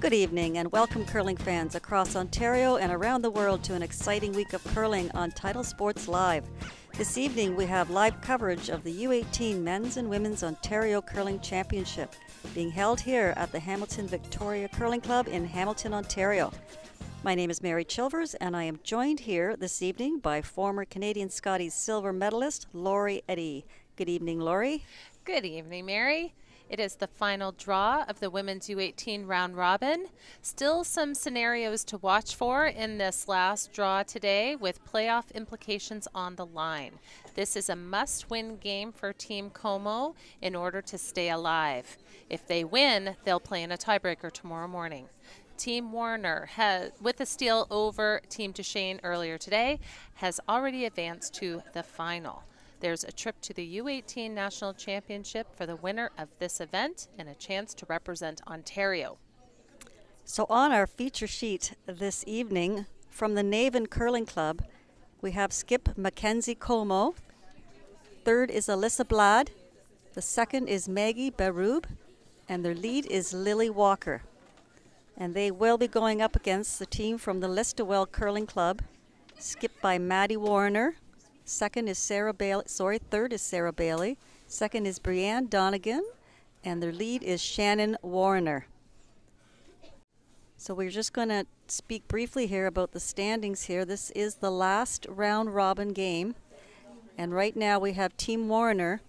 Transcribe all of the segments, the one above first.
Good evening and welcome curling fans across Ontario and around the world to an exciting week of curling on Title Sports Live. This evening we have live coverage of the U-18 Men's and Women's Ontario Curling Championship being held here at the Hamilton Victoria Curling Club in Hamilton, Ontario. My name is Mary Chilvers and I am joined here this evening by former Canadian Scotties silver medalist Laurie Eddy. Good evening, Laurie. Good evening, Mary. It is the final draw of the Women's U-18 round robin. Still some scenarios to watch for in this last draw today with playoff implications on the line. This is a must-win game for Team COMEAU in order to stay alive. If they win, they'll play in a tiebreaker tomorrow morning. Team WARRINER, with a steal over Team Duchesne earlier today, has already advanced to the final. There's a trip to the U-18 National Championship for the winner of this event and a chance to represent Ontario. So on our feature sheet this evening from the Navan Curling Club, we have skip Mackenzie Como. Third is Alyssa Blad. The second is Maggie Berube. And their lead is Lily Walker. And they will be going up against the team from the Listowel Curling Club, skipped by Maddie Warriner. Second is Sarah Bailey. Third is Sarah Bailey. Second is Brianne Donegan, and their lead is Shannon Warriner. So we're just going to speak briefly here about the standings here. This is the last round robin game, and right now we have Team Warriner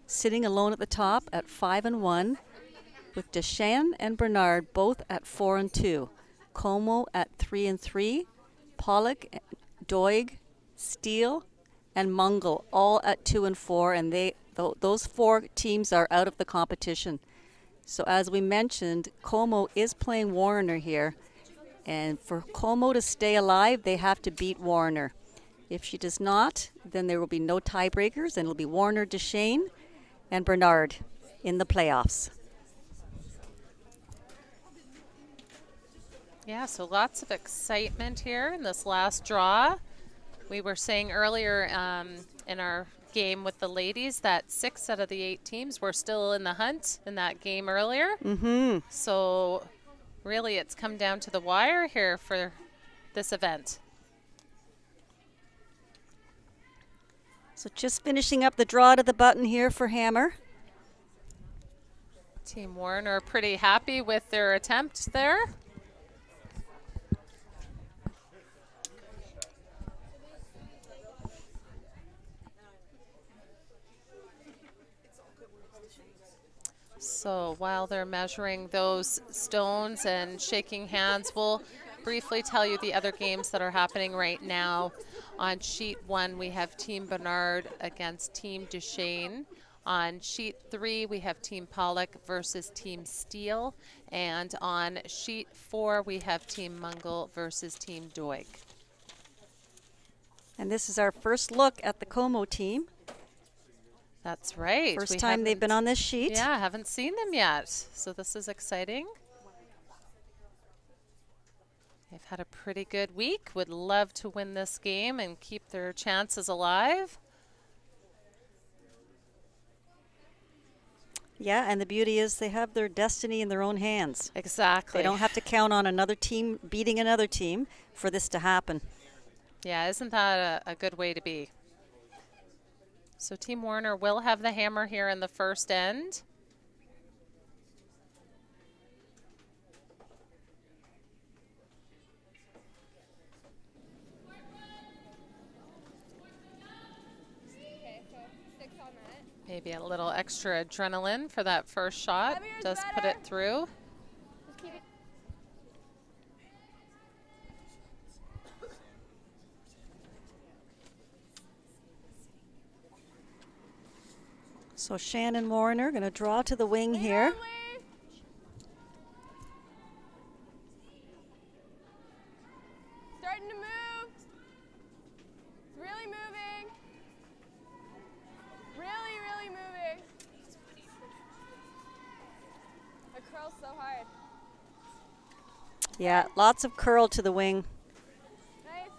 sitting alone at the top at 5-1, with Duchesne and Bernard both at 4-2, Como at 3-3, Pollock, Doig, Steele, and Mungle all at 2-4, and those four teams are out of the competition. So as we mentioned, Como is playing Warriner here, and for Como to stay alive, they have to beat Warriner. If she does not, then there will be no tiebreakers, and it'll be Warriner, Duchesne, and Bernard in the playoffs. Yeah, so lots of excitement here in this last draw. We were saying earlier in our game with the ladies that 6 out of the 8 teams were still in the hunt in that game earlier. So really it's come down to the wire here for this event. So just finishing up the draw to the button here for Hammer. Team Warriner are pretty happy with their attempt there. So while they're measuring those stones and shaking hands, we'll briefly tell you the other games that are happening right now. On sheet 1, we have Team Bernard against Team Duchesne. On sheet 3, we have Team Pollock versus Team Steele. And on sheet 4, we have Team Mungle versus Team Doig. And this is our first look at the COMEAU team. That's right. First time they've been on this sheet. Yeah, I haven't seen them yet. So this is exciting. They've had a pretty good week. Would love to win this game and keep their chances alive. Yeah, and the beauty is they have their destiny in their own hands. Exactly. They don't have to count on another team beating another team for this to happen. Yeah, isn't that a good way to be? So Team Warriner will have the hammer here in the first end. Maybe a little extra adrenaline for that first shot. Does put it through. So Shannon Warriner going to draw to the wing here. Starting to move. It's really moving. Really, really moving. The curl's so hard. Yeah, lots of curl to the wing. Nice.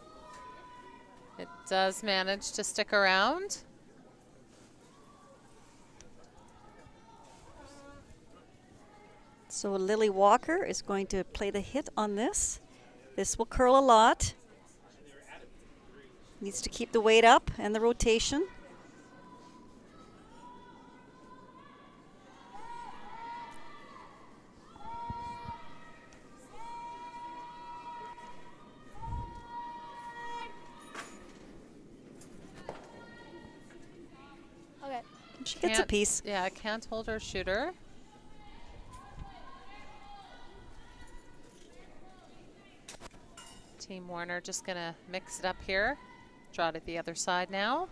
It does manage to stick around. So Lily Walker is going to play the hit on this. This will curl a lot. Needs to keep the weight up and the rotation. Okay. She gets a piece. Yeah, can't hold her shooter. Team Warriner just going to mix it up here. Draw to the other side now.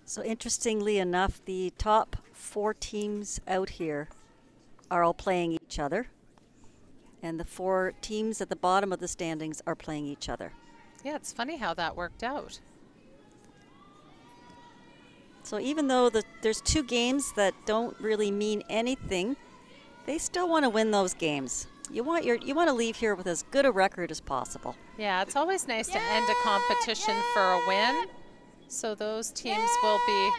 So interestingly enough, the top 4 teams out here are all playing each other. And the 4 teams at the bottom of the standings are playing each other. Yeah, it's funny how that worked out. So even though there's 2 games that don't really mean anything, they still want to win those games. You want to leave here with as good a record as possible. Yeah, it's always nice to end a competition for a win. So those teams will be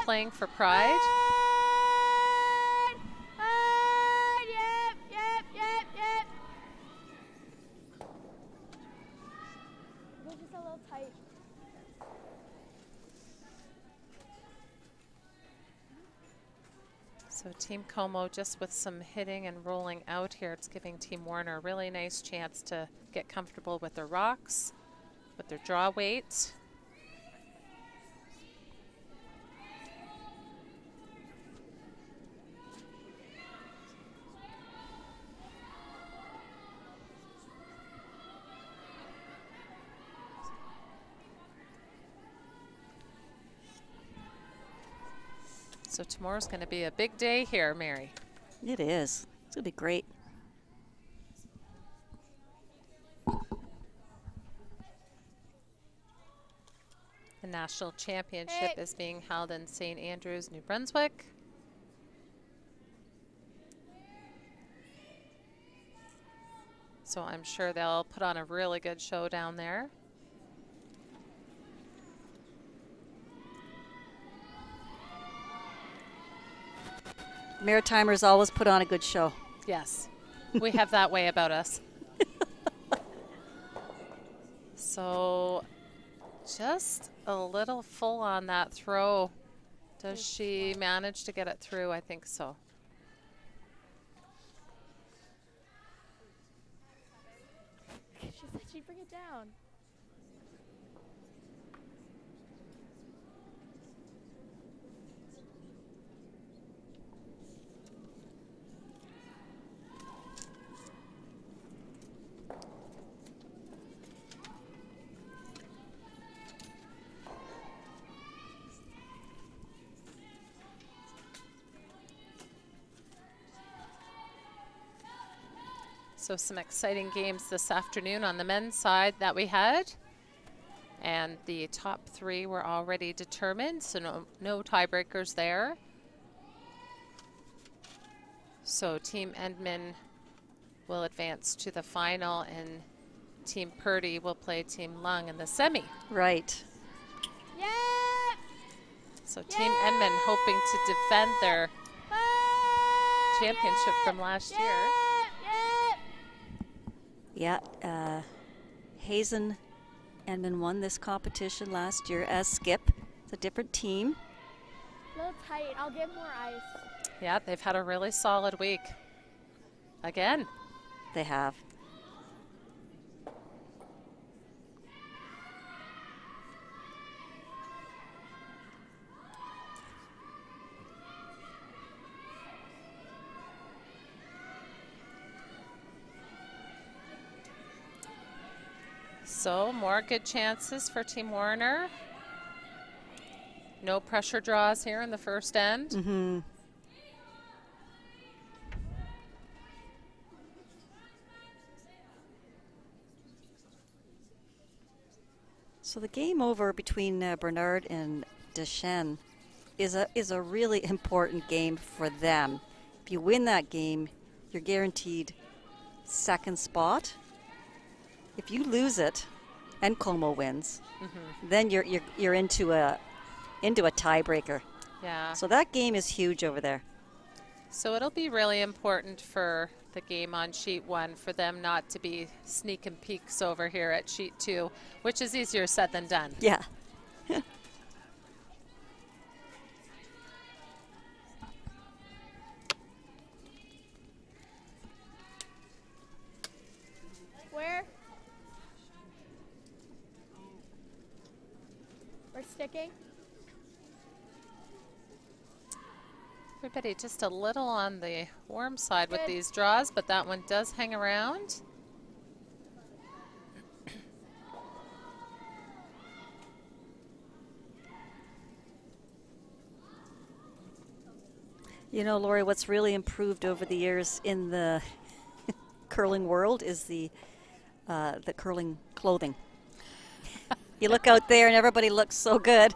playing for pride. So Team COMEAU just with some hitting and rolling out here. It's giving Team Warriner a really nice chance to get comfortable with their rocks, with their draw weight. So tomorrow's going to be a big day here, Mary. It is. It's going to be great. The national championship is being held in St. Andrews, New Brunswick. So I'm sure they'll put on a really good show down there. Maritimers always put on a good show. Yes, we have that way about us. So just a little full on that throw. Does she manage to get it through? I think so. She said she'd bring it down. So some exciting games this afternoon on the men's side that we had. And the top three were already determined, so no tiebreakers there. So Team Endman will advance to the final, and Team Purdy will play Team Lung in the semi. Right. Yeah! So Team Endman hoping to defend their championship from last year. Yeah, Hazen Endman won this competition last year as Skip. It's a different team. A little tight. I'll give more ice. Yeah, they've had a really solid week. Again. They have. So more good chances for Team Warriner. No pressure draws here in the first end. Mm-hmm. So the game over between Bernard and Deschênes is a really important game for them. If you win that game, you're guaranteed second spot. If you lose it, and COMEAU wins, then you're into a tiebreaker. Yeah. So that game is huge over there. So it'll be really important for the game on sheet 1 for them not to be sneaking peeks over here at sheet 2, which is easier said than done. Yeah. Where? We're sticking. Everybody just a little on the warm side with these draws, but that one does hang around. You know, Lori, what's really improved over the years in the curling world is the curling clothing. You look out there and everybody looks so good.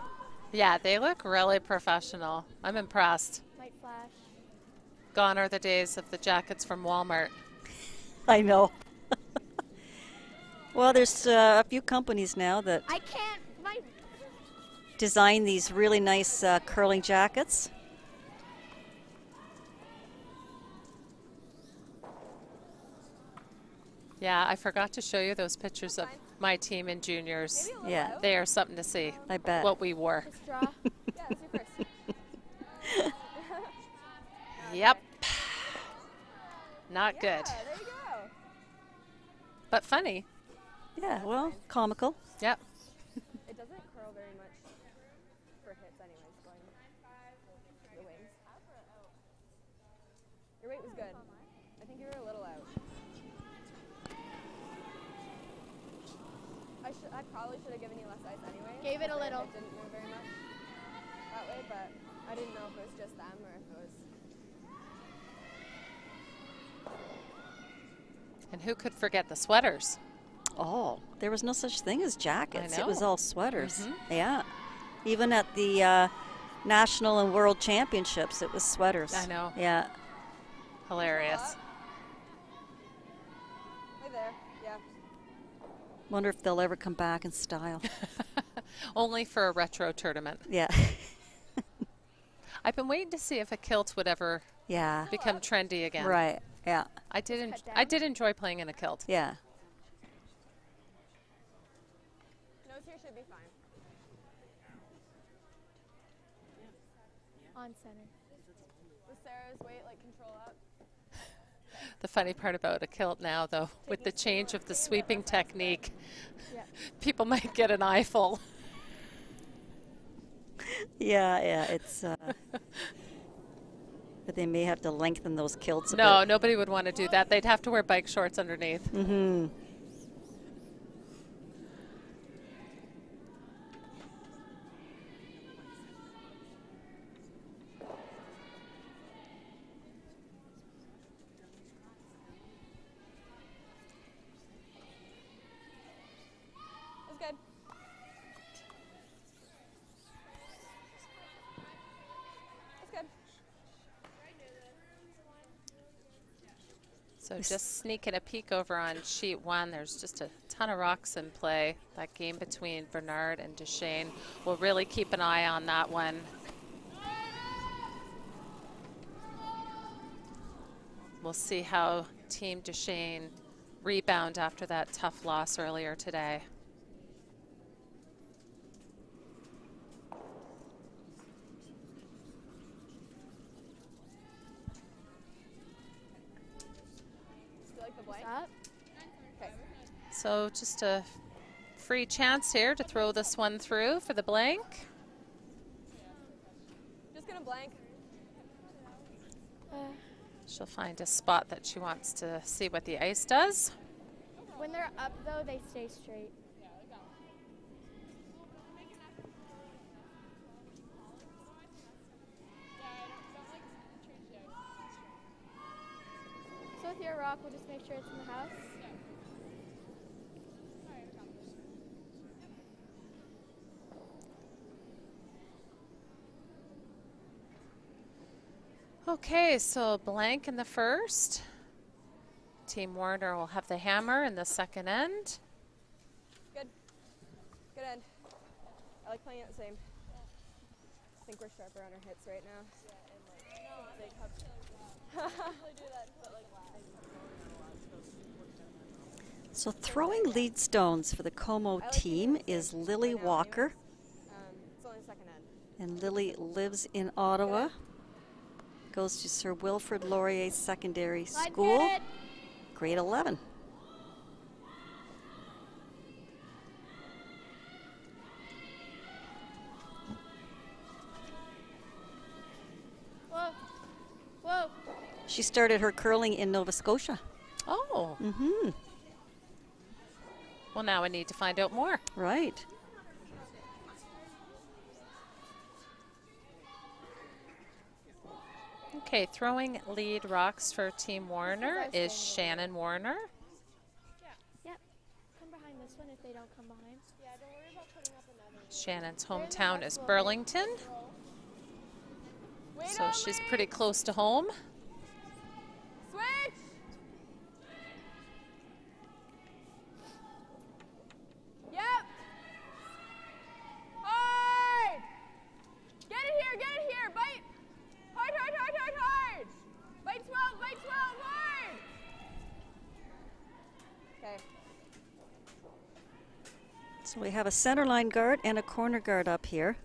Yeah, they look really professional. I'm impressed. Light flash. Gone are the days of the jackets from Walmart. I know. Well, there's a few companies now that I can't. My. design these really nice curling jackets. Yeah, I forgot to show you those pictures of my team in juniors. Maybe a little Yeah. out. They are something to see. I bet. What we wore. Let's draw. Yeah, let's do first. Yep. Not good. Yeah, there you go. But funny. Yeah, well, comical. Yep. It doesn't curl very much for hits anyways, going the wings. Your weight was good. I think you were a little out. I probably should have given you less ice anyway. Gave it a little. It didn't move very much that way, but I didn't know if it was just them or if it was... And who could forget the sweaters? Oh, there was no such thing as jackets. It was know. all sweaters. Mhm. Yeah. Even at the national and world championships, it was sweaters. I know. Yeah. Hilarious. Hey there. Yeah. Wonder if they'll ever come back in style. Only for a retro tournament. Yeah. I've been waiting to see if a kilt would ever Yeah. become trendy again. Right. Yeah. I did. Cut down. I did enjoy playing in a kilt. Yeah. Nose here should be fine. On center. Was Sarah's weight like control up? The funny part about a kilt now, though, with the change of the sweeping technique, Yeah. people might get an eyeful. Yeah. Yeah. It's. But they may have to lengthen those kilts a No, bit. nobody would want to do that. They'd have to wear bike shorts underneath. Mm-hmm. So just sneaking a peek over on sheet 1, there's just a ton of rocks in play. That game between Bernard and Duchesne. We'll really keep an eye on that one. We'll see how Team Duchesne rebound after that tough loss earlier today. So just a free chance here to throw this one through for the blank. Just gonna blank. She'll find a spot that she wants to see what the ice does. When they're up, though, they stay straight. So with your rock, we'll just make sure it's in the house. Okay, so blank in the first. Team Warriner will have the hammer in the second end. Good. Good end. I like playing it the same. I think we're sharper on our hits right now. So throwing lead stones for the COMEAU team is Lily Walker. It's only the second end. And Lily lives in Ottawa. Goes to Sir Wilfrid Laurier Secondary School, grade 11. Whoa. Whoa. She started her curling in Nova Scotia. Oh. Mm-hmm. Well, now I need to find out more. Right. Okay, throwing lead rocks for Team Warriner is Shannon Warriner. Yep. Come behind this one if they don't come behind. Yeah, don't worry about putting up another. Shannon's hometown is Burlington. So she's pretty close to home. Switch! Yep! Hard! Get it here, bite! Hard, hard, hard, hard, hard! Bite 12, hard! Okay. So we have a center line guard and a corner guard up here.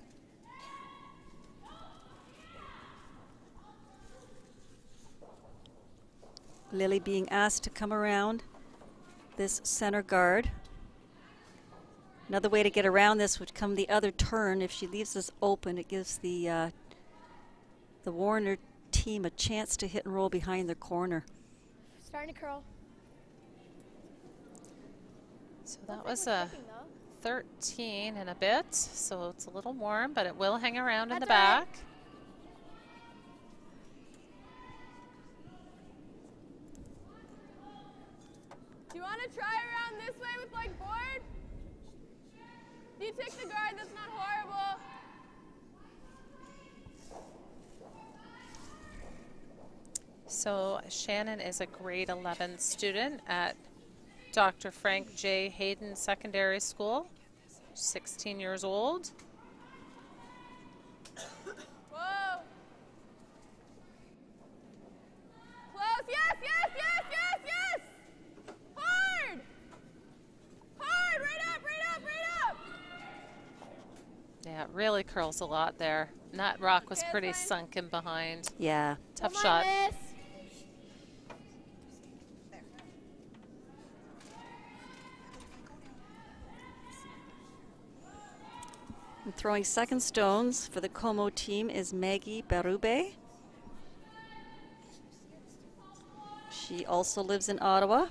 Lily being asked to come around this center guard. Another way to get around this would come the other turn. If she leaves this open, it gives the Warriner team a chance to hit and roll behind their corner. Starting to curl. So that was a 13 and a bit. So it's a little warm, but it will hang around in the back. Do you want to try around this way with like board? Do you take the guard? That's not horrible. So Shannon is a grade 11 student at Dr. Frank J. Hayden Secondary School, 16 years old. Whoa. Close. Yes, yes, yes, yes, yes. Hard. Hard. Right up, right up, right up. Yeah, it really curls a lot there. And that rock was pretty sunken behind. Yeah. Tough shot. And throwing second stones for the COMEAU team is Maggie Berube. She also lives in Ottawa.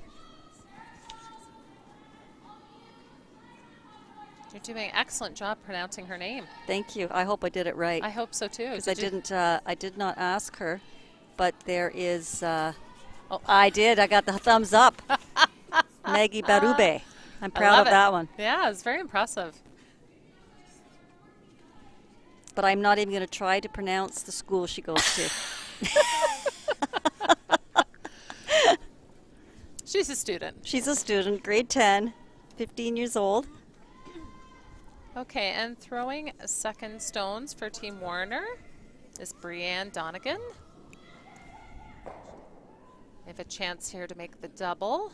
You're doing an excellent job pronouncing her name. Thank you. I hope I did it right. I hope so too. Because I did not ask her, but there is. Oh, I did. I got the thumbs up. Maggie Berube. I'm proud of that one. Yeah, it's very impressive. But I'm not even going to try to pronounce the school she goes to. She's a student. She's a student, grade 10, 15 years old. Okay, and throwing second stones for Team Warriner is Brianne Donegan. They have a chance here to make the double.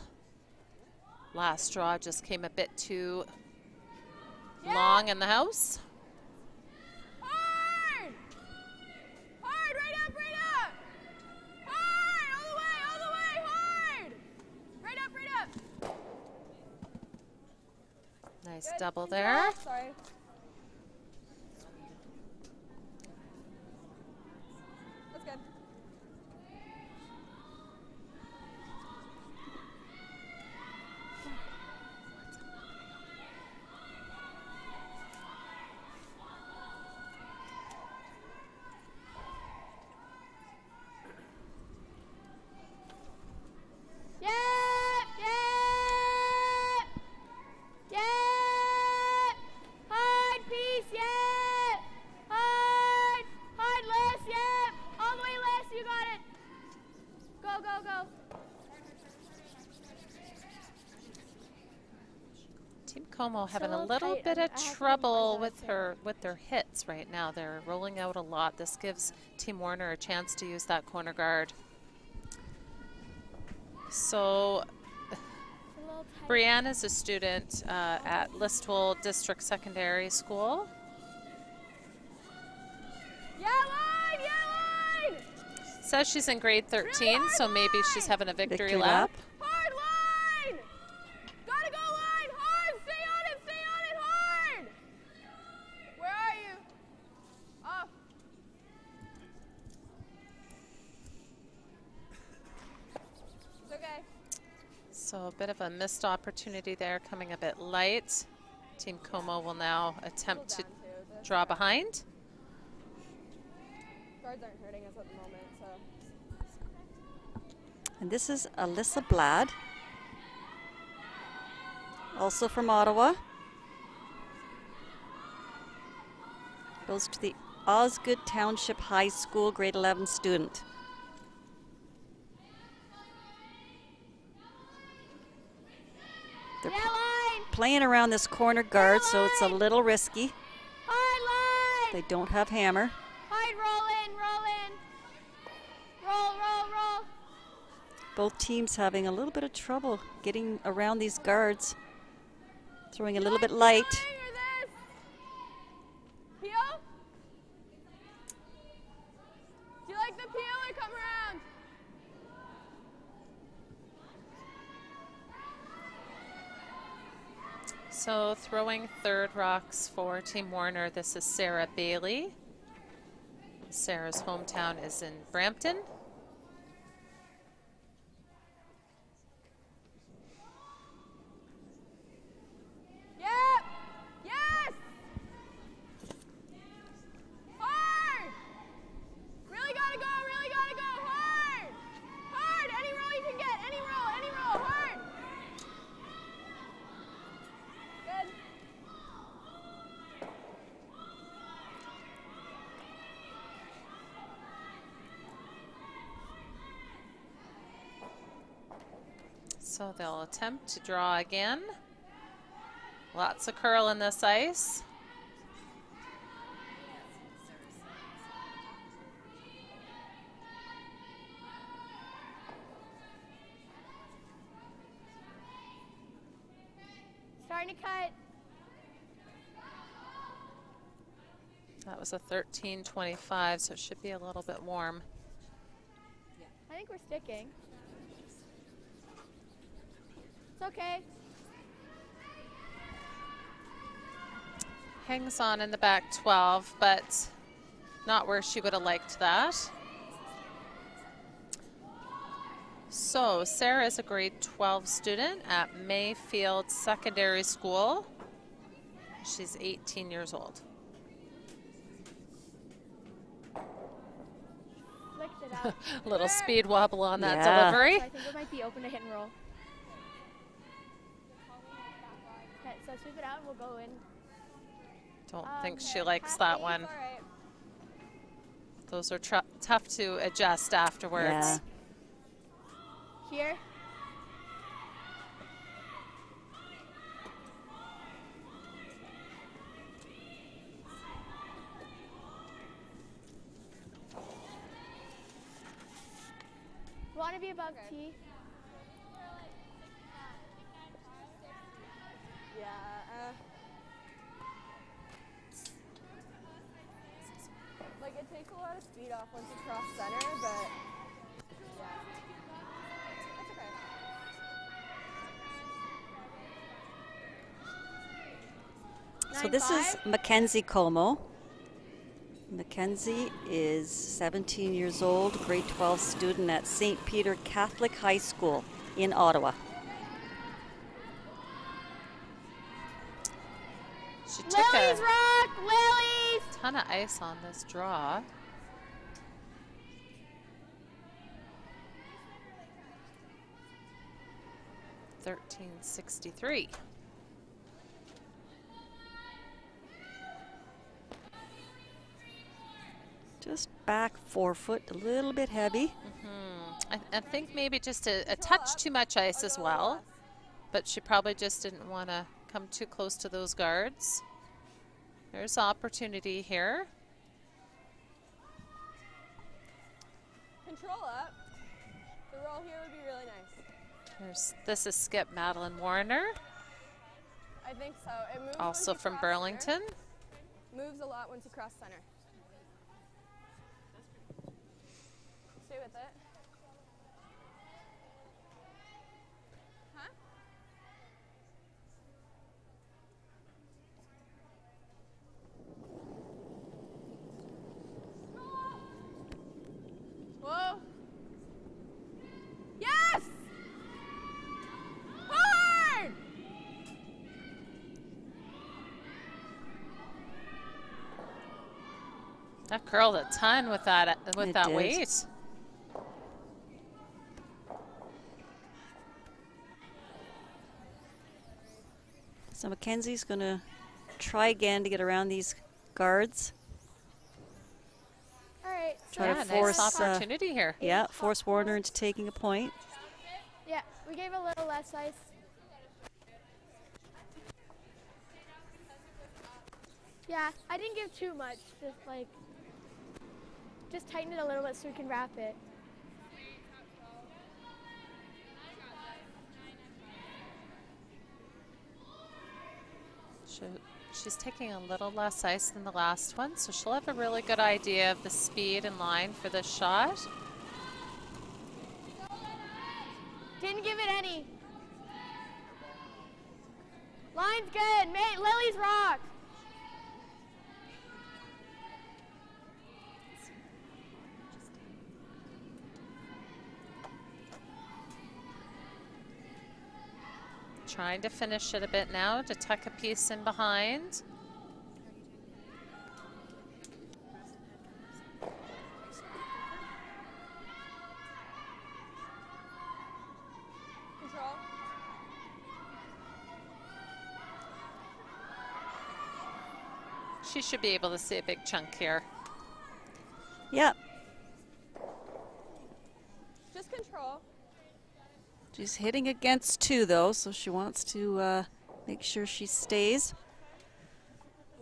Last straw just came a bit too long in the house. Hard! Hard, right up, right up! Hard, all the way, hard! Right up, right up! Nice Good. double Easy there. off. Sorry. That's good. Yep, yep, yep. Hard piece, yep. Hard, hard, Les, yep. All the way, Les, you got it. Go, go, go. Team COMEAU having a a little little tight, bit and of I have to be trouble more with their hits right now. They're rolling out a lot. This gives Team Warriner a chance to use that corner guard. So It's a little tight. Brianne is a student at Listowel District Secondary School. Yeah, line! Says she's in grade 13, so maybe she's having a victory, Victory lap. lap. Hard line! Gotta go line! Hard! Stay on it! Stay on it! Hard! Where are you? Off. It's okay. So a bit of a missed opportunity there, coming a bit light. Team COMEAU will now attempt to draw behind. Guards aren't hurting us at the moment, so. And this is Alyssa Blad, also from Ottawa. Goes to the Osgood Township High School, grade 11 student. They're Yeah, line. playing around this corner guard, so it's a little risky. Hard line. They don't have hammer. Hard, roll in, roll in. Roll, roll, roll. Both teams having a little bit of trouble getting around these guards. Throwing a little bit light. Peel? Do you like the peel or come around? So throwing third rocks for Team Warriner, this is Sarah Bailey. Sarah's hometown is in Brampton. Yep. Yes. Hard. Really gotta go. Really gotta go. Hard. Hard. Any roll you can get. Any roll. Any roll. Hard. Good. So they'll attempt to draw again. Lots of curl in this ice. Starting to cut. That was a 13.25, so it should be a little bit warm. I think we're sticking. It's okay. Hangs on in the back 12, but not where she would have liked that. So Sarah is a grade 12 student at Mayfield Secondary School. She's 18 years old. Flicked it out. A little speed wobble on that Yeah. delivery. So I think it might be open to hit and roll. Okay, so sweep it out and we'll go in. Don't think she Okay, likes half that eight, one. All right. Those are tough to adjust afterwards. Yeah. Here. want to be above T? Yeah. Like it takes a lot of speed off once you cross center, but yeah. That's okay. So this is Mackenzie Como. Mackenzie is 17 years old, grade 12 student at St. Peter Catholic High School in Ottawa. She took Lily's a rock, Lily's! ton of ice on this draw. $13.63. Just back 4 foot, a little bit heavy. I think maybe just a touch too much ice as well, but she probably just didn't want to come too close to those guards. There's opportunity here. Control up. The roll here would be really nice. This is skip Madeline Warriner, I think so. It moves also once you from cross Burlington. center. Moves a lot once you cross center. Stay with it. Huh? Whoa. Yes! Hard! That curled a ton with that It did. weight. So Mackenzie's going to try again to get around these guards. All right. Try Yeah, to force nice opportunity here. Yeah, force Warriner into taking a point. Yeah, we gave a little less ice. Yeah, I didn't give too much. Just tighten it a little bit so we can wrap it. She's taking a little less ice than the last one, so she'll have a really good idea of the speed and line for this shot. Didn't give it any. Line's good. Lily's rock. Trying to finish it a bit now to tuck a piece in behind. Control. She should be able to see a big chunk here. Yep. Just control. She's hitting against 2 though, so she wants to make sure she stays.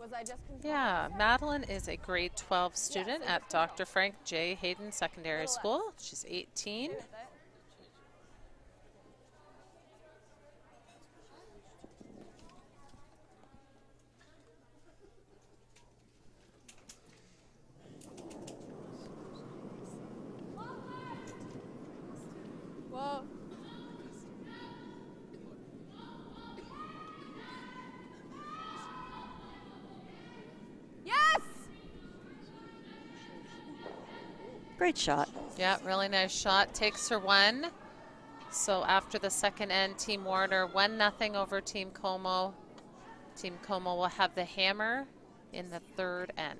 Was I just control? Yeah, Madeline is a grade 12 student at Dr. Frank J. Hayden Secondary School. She's 18. Stay with it. Whoa. Yes! Great shot. Yeah, really nice shot. Takes her 1. So after the second end, Team Warriner 1-0 over Team COMEAU. Team COMEAU will have the hammer in the third end.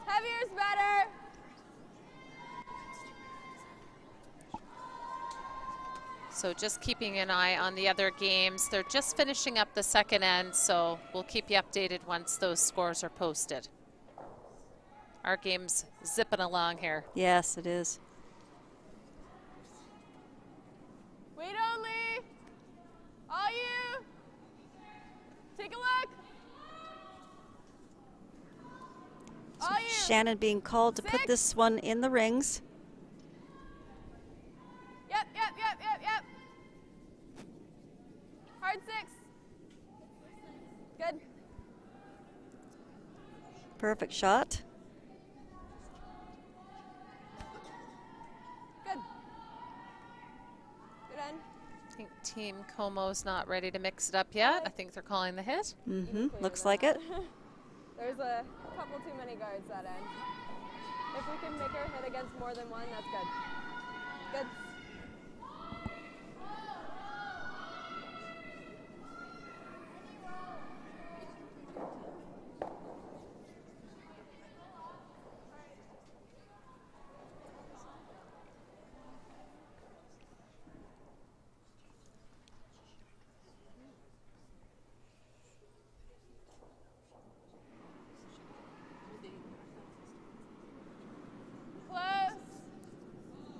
Heavier's better. So just keeping an eye on the other games. They're just finishing up the second end, so we'll keep you updated once those scores are posted. Our game's zipping along here. Yes, it is. Wait only. Take a look. All you. Shannon being called to put 6. this one in the rings. Yep. Hard 6. Good. Perfect shot. Good. Good end. I think Team COMEAU's not ready to mix it up yet. I think they're calling the hit. Looks like it. There's a couple too many guards that end. If we can make our hit against more than one, that's good. Good.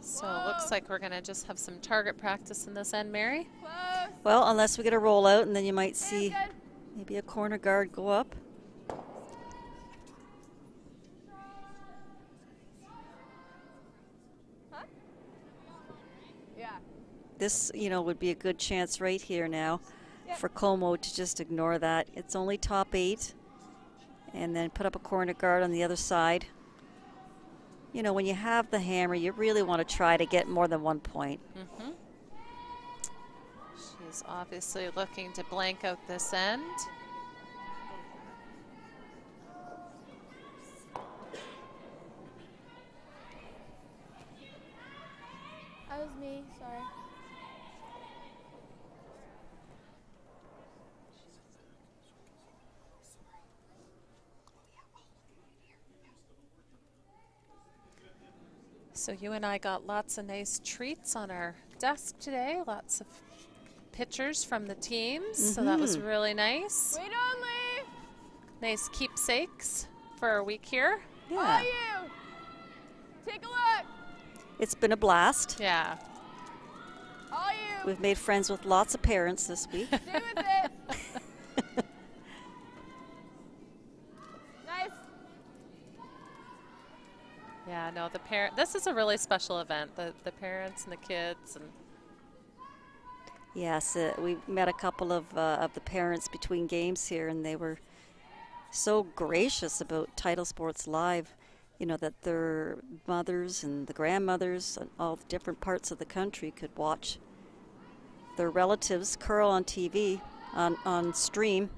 So it looks like we're going to just have some target practice in this end, Mary. Close. Well, unless we get a rollout, and then you might see Good. maybe a corner guard go up. Huh? Yeah. This, would be a good chance right here now Yep. for COMEAU to just ignore that. It's only top 8, and then put up a corner guard on the other side. When you have the hammer, you really want to try to get more than 1 point. She's obviously looking to blank out this end. That was me, sorry. So you and I got lots of nice treats on our desk today, lots of pictures from the teams, so that was really nice. Wait only. Nice keepsakes for our week here. All Yeah, you. Take a look. it's been a blast. Yeah. All you. We've made friends with lots of parents this week. Stay with it. Nice. Yeah, no, this is a really special event, the parents and the kids. And Yes, we met a couple of the parents between games here, and they were so gracious about Title Sports Live, that their mothers and the grandmothers and all the different parts of the country could watch their relatives curl on TV, on stream.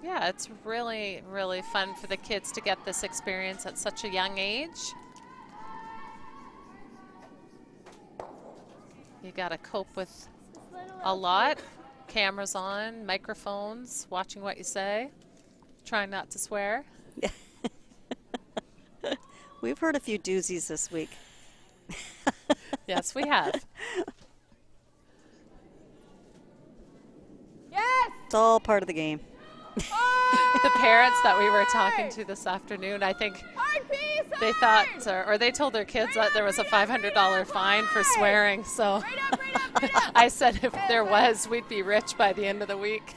yeah, it's really, really fun for the kids to get this experience at such a young age. You got to cope with a lot. Cameras on, microphones, watching what you say, trying not to swear. We've heard a few doozies this week. Yes, we have. Yes. It's all part of the game. The parents that we were talking to this afternoon, I think Hard piece. they thought, or they told their kids that there was a $500 fine for swearing. So Right up, right up, right up. I said if there was, we'd be rich by the end of the week.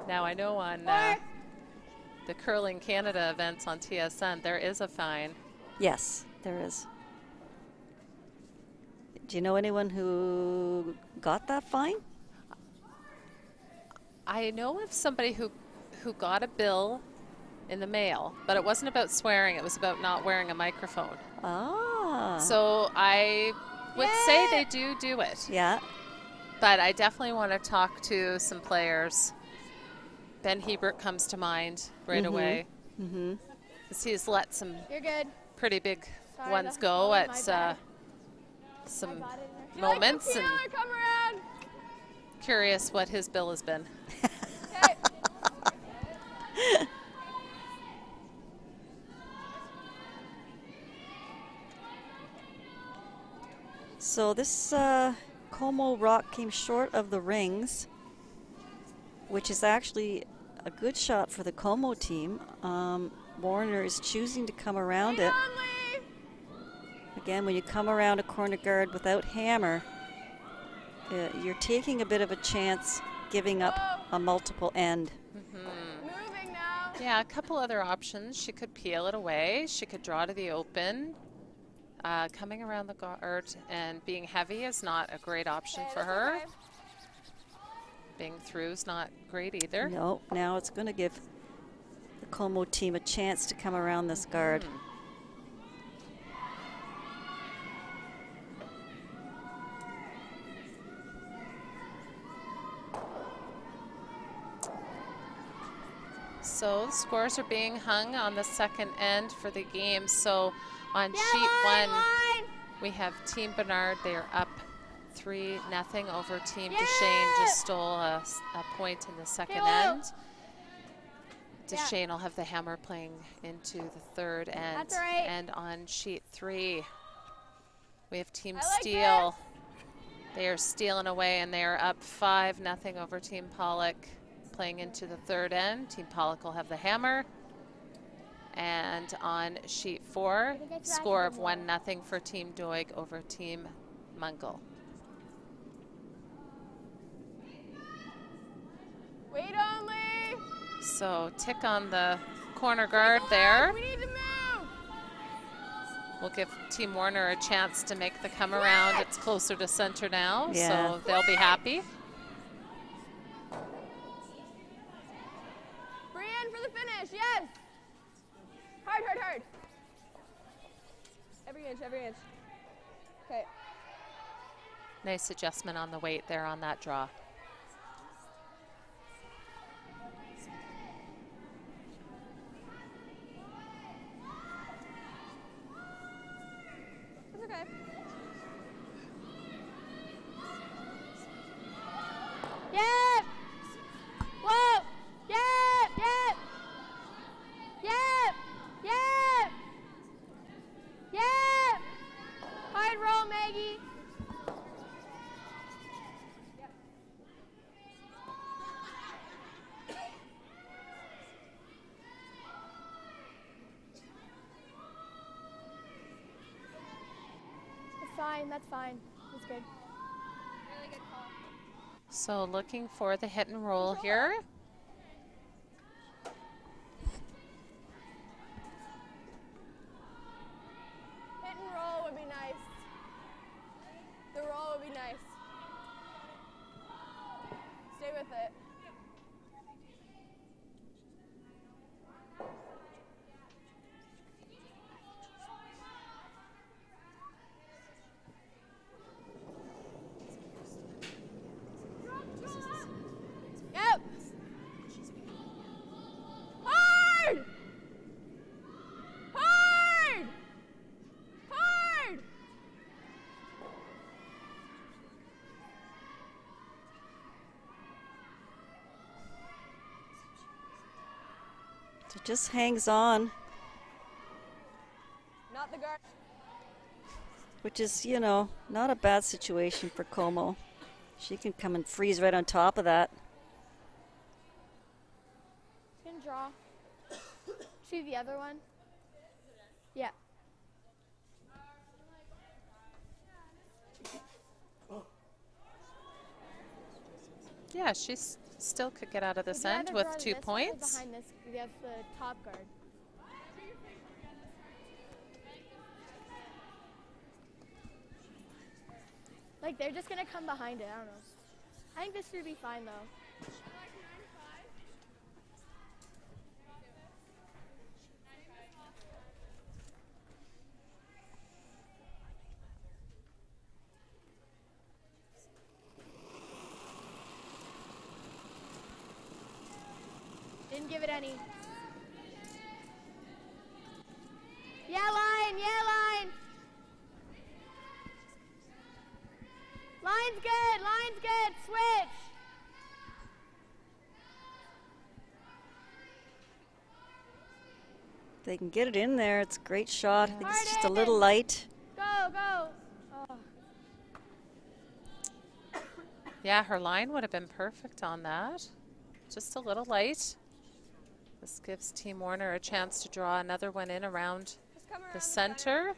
Now I know on the Curling Canada events on TSN, there is a fine. Yes, there is. Do you know anyone who got that fine? I know of somebody who got a bill in the mail, but it wasn't about swearing. It was about not wearing a microphone. Ah. So I would say they do it. Yeah. But I definitely want to talk to some players. Ben Hebert comes to mind right away. Because he's let some You're good. pretty big Sorry, ones that go was at my bad. some Got it in there. moments, and Taylor, come around. curious what his bill has been. Okay. So this COMEAU rock came short of the rings, which is actually a good shot for the COMEAU team. Warriner is choosing to come around Lead it. on, Lee. Again, when you come around a corner guard without hammer, you're taking a bit of a chance giving up a multiple end. Moving now. Yeah, a couple other options. She could peel it away. She could draw to the open. Coming around the guard and being heavy is not a great option Okay, for that's her. okay. Being through is not great either. No, now it's going to give the COMEAU team a chance to come around this guard. So scores are being hung on the second end for the game. So on Yeah, sheet line, one, line. we have Team Bernard. They're up 3-0 over Team Yeah. Duchesne. Just stole a point in the second Okay, well. end. Duchesne will have the hammer playing into the third end. That's all right. And on sheet 3, we have Team I like Steele. They are stealing away, and they are up 5-0 over Team Pollock, playing into the third end. Team Pollock will have the hammer. And on sheet 4, think I tried score of one 1-0 for Team Doig over Team Mungle. Wait on, Lee. So tick on the corner guard there. We need to move. We'll give Team Warriner a chance to make the come around. It's closer to center now, Yeah. so they'll be happy. Brienne for the finish. Yes. Hard, hard, hard. Every inch, every inch. Okay. Nice adjustment on the weight there on that draw. It's okay. Yep. Whoa. Yep. Yep. Yep. Yep. Yep. Hard roll, Maggie. That's fine. That's fine. That's good. Really good call. So looking for the hit and roll here. Hit and roll would be nice. The roll would be nice. Stay with it. Yep. Hard! Hard! Hard! So just hangs on, Not the guard. which is, you know, not a bad situation for COMEAU. She can come and freeze right on top of that. Can draw. See the other one? Yeah. Yeah, she still could get out of this Would you end rather with draw to 2 this one or points. Behind this, we have the top guard. Like they're just gonna come behind it. I don't know. I think this should be fine though. Didn't give it any. Yeah, line. Yeah, line. Line's good. Line's good. Switch. They can get it in there. It's a great shot. I think it's just a Hard little in. light. Go, go. Oh. Yeah, her line would have been perfect on that. Just a little light. This gives Team Warriner a chance to draw another one in around the center.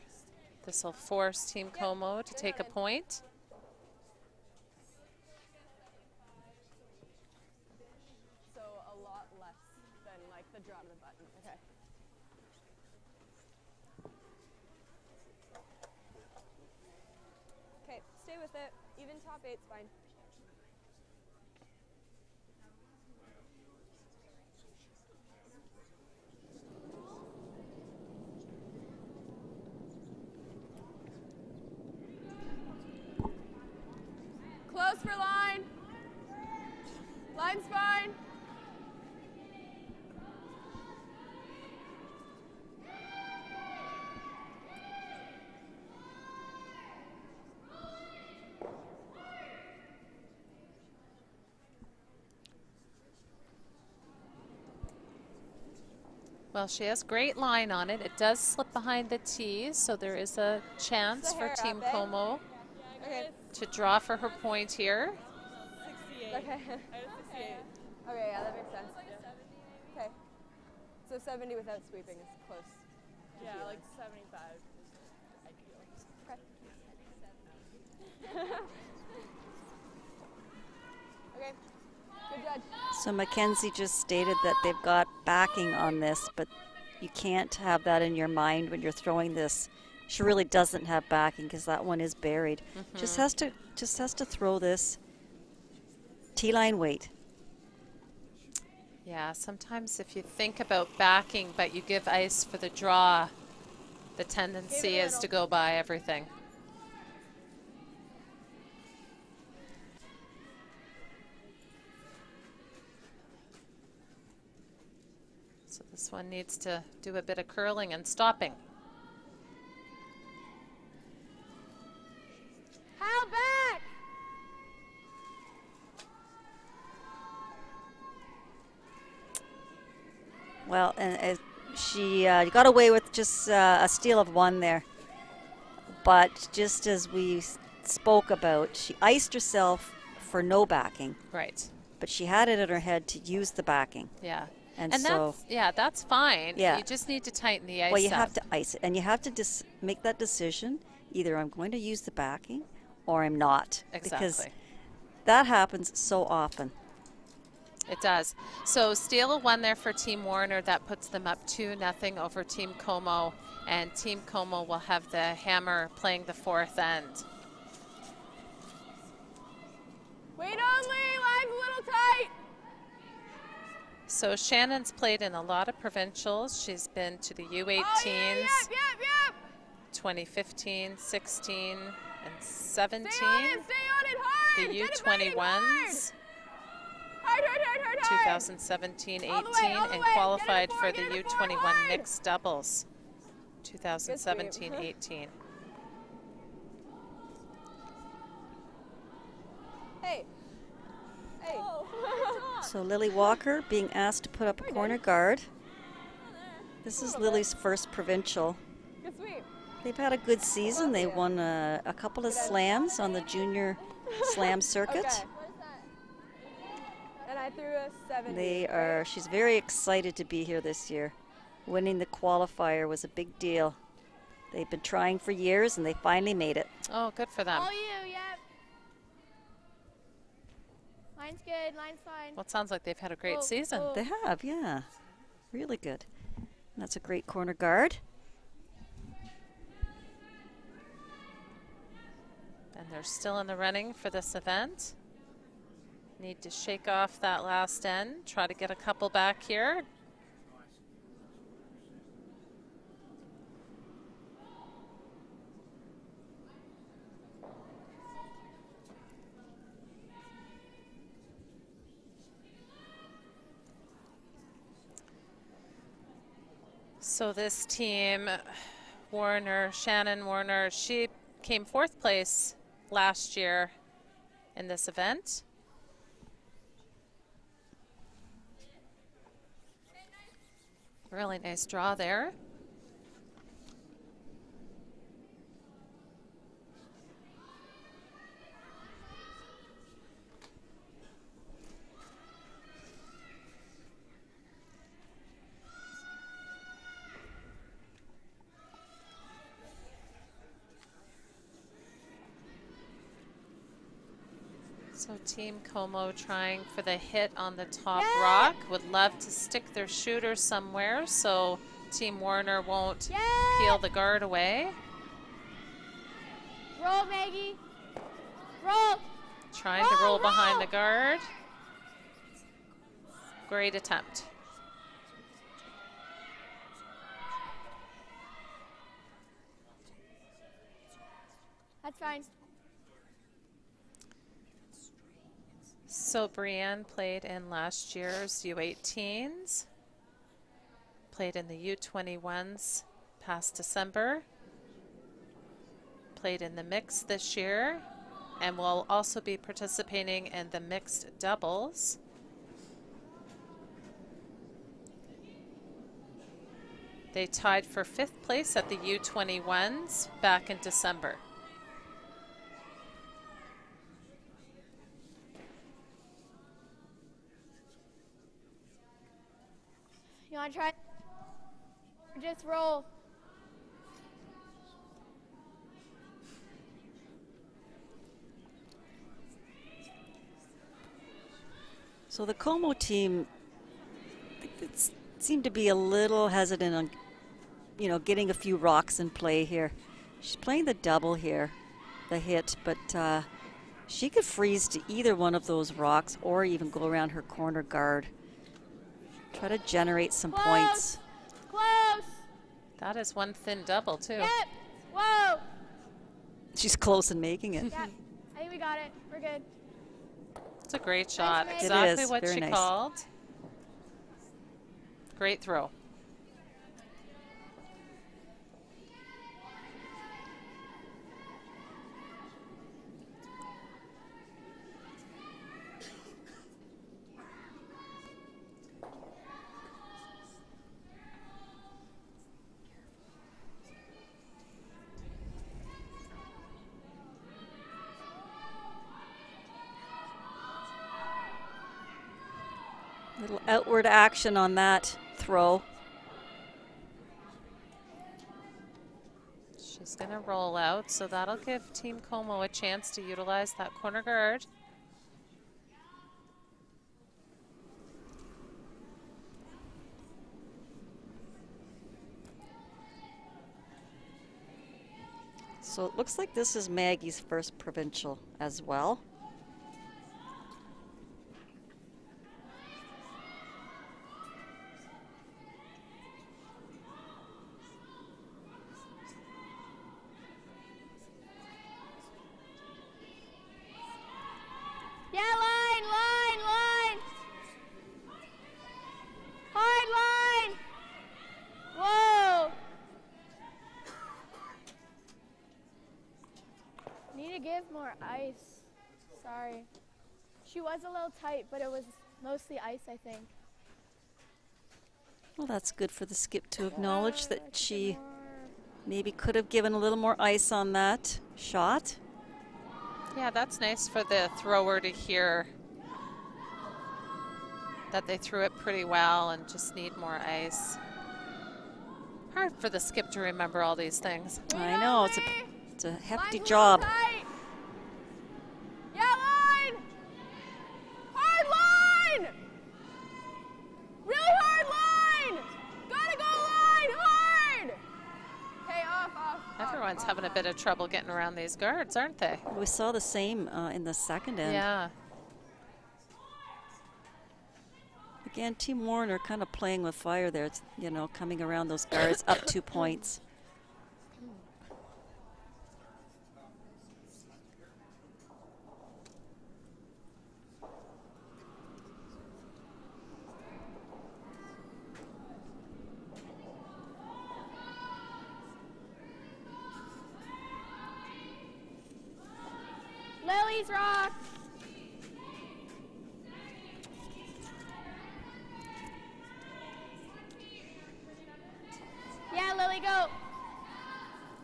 This will force Team COMEAU to take a point. So a lot less than like the draw to the button. Okay. Okay, stay with it. Even top 8's fine. Close for line. Line's fine. Well, she has great line on it. It does slip behind the tee, so there is a chance for Team COMEAU Okay. to draw for her point here. 68. Okay. Okay, yeah, that makes sense. Okay. So 70 without sweeping is close. Yeah, like 75 is ideal. Okay. Okay. Good judge. So Mackenzie just stated that they've got backing on this, but you can't have that in your mind when you're throwing this. She really doesn't have backing because that one is buried. Just has to throw this T-line weight. Yeah, sometimes if you think about backing but you give ice for the draw, the tendency is to go by everything. So this one needs to do a bit of curling and stopping. How back? Well, and she got away with just a steal of one there. But just as we spoke about, she iced herself for no backing. Right. But she had it in her head to use the backing. Yeah. And so that's fine. Yeah. You just need to tighten the ice Well, you up. have to ice it, and you have to make that decision. Either I'm going to use the backing or I'm not. Exactly. Because that happens so often. It does. So steal a one there for Team Warriner. That puts them up 2-0 over Team COMEAU. And Team COMEAU will have the hammer playing the fourth end. Wait only. Line's a little tight. So Shannon's played in a lot of provincials. She's been to the U-18s, Oh, yeah, yep. 2015, 16, and 17. Stay on it hard. The Get it batting hard. U21s, Hard. 2017, 18, All the way, and get it qualified forward, for get the it forward, U21 hard. mixed doubles, 2017, Good 18. Hey. So Lily Walker being asked to put up a corner guard. This is Lily's first provincial. Good sweep. They've had a good season. They won a couple of slams on the junior slam circuit. Okay. And I threw a 70. She's very excited to be here this year. Winning the qualifier was a big deal. They've been trying for years and they finally made it. Oh, good for them. All you, yep. Line's good, line's fine. Well, it sounds like they've had a great season. They have, yeah. Really good. And that's a great corner guard. And they're still in the running for this event. Need to shake off that last end, try to get a couple back here. So this team, Shannon Warriner, she came fourth place last year in this event. Really nice draw there. So Team COMEAU trying for the hit on the top rock. Would love to stick their shooter somewhere so Team WARRINER won't peel the guard away. Roll, Maggie. Roll. Trying to roll behind the guard. Great attempt. That's fine. So Brienne played in last year's U-18s, played in the U-21s past December, played in the mix this year, and will also be participating in the mixed doubles. They tied for 5th place at the U-21s back in December. You want to try? Or just roll. So the COMEAU team seemed to be a little hesitant on, you know, getting a few rocks in play here. She's playing the double here, the hit, but she could freeze to either one of those rocks or even go around her corner guard. Try to generate some points. Close. That is one thin double too. Yep. Whoa. She's close in making it. Yeah. I think we got it. We're good. It's a great shot. Nice, Exactly it is. what Very she nice. called. Great throw. Little outward action on that throw. She's going to roll out, so that'll give Team COMEAU a chance to utilize that corner guard. So it looks like this is Maggie's first provincial as well. Yeah, line. Hard line. Whoa. Need to give more ice. Sorry. She was a little tight, but it was mostly ice, I think. Well, that's good for the skip to acknowledge that she maybe could have given a little more ice on that shot. Yeah, that's nice for the thrower to hear that they threw it pretty well and just need more ice. Hard for the skip to remember all these things. I know, it's a hefty job. Yeah, line! Hard line! Really hard line! Gotta go line, hard! Okay, off. Everyone's having a bit of trouble getting around these guards, aren't they? We saw the same in the second end. Yeah. Again, Team WARRINER kind of playing with fire there. It's, you know, coming around those guards up 2 points. Lily's rock. Yeah, Lily, go.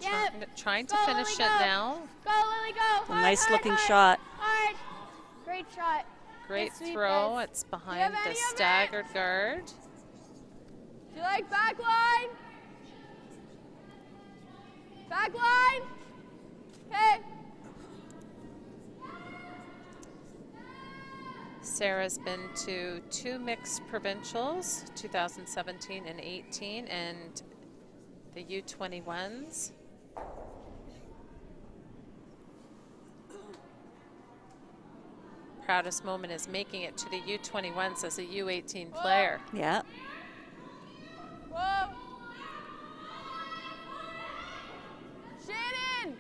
Yep. Trying to Go, finish Lily, it go. now. Go, Lily, go. A Hard, nice hard, looking hard, shot. Hard. Great shot. Great Good sweep, throw. guys. It's behind have the any of it? staggered guard. Do you like back line? Back line? Okay. Sarah's been to 2 mixed provincials, 2017 and 18, and the U21s. Proudest moment is making it to the U21s as a U18 player. Yeah. Whoa. Shannon.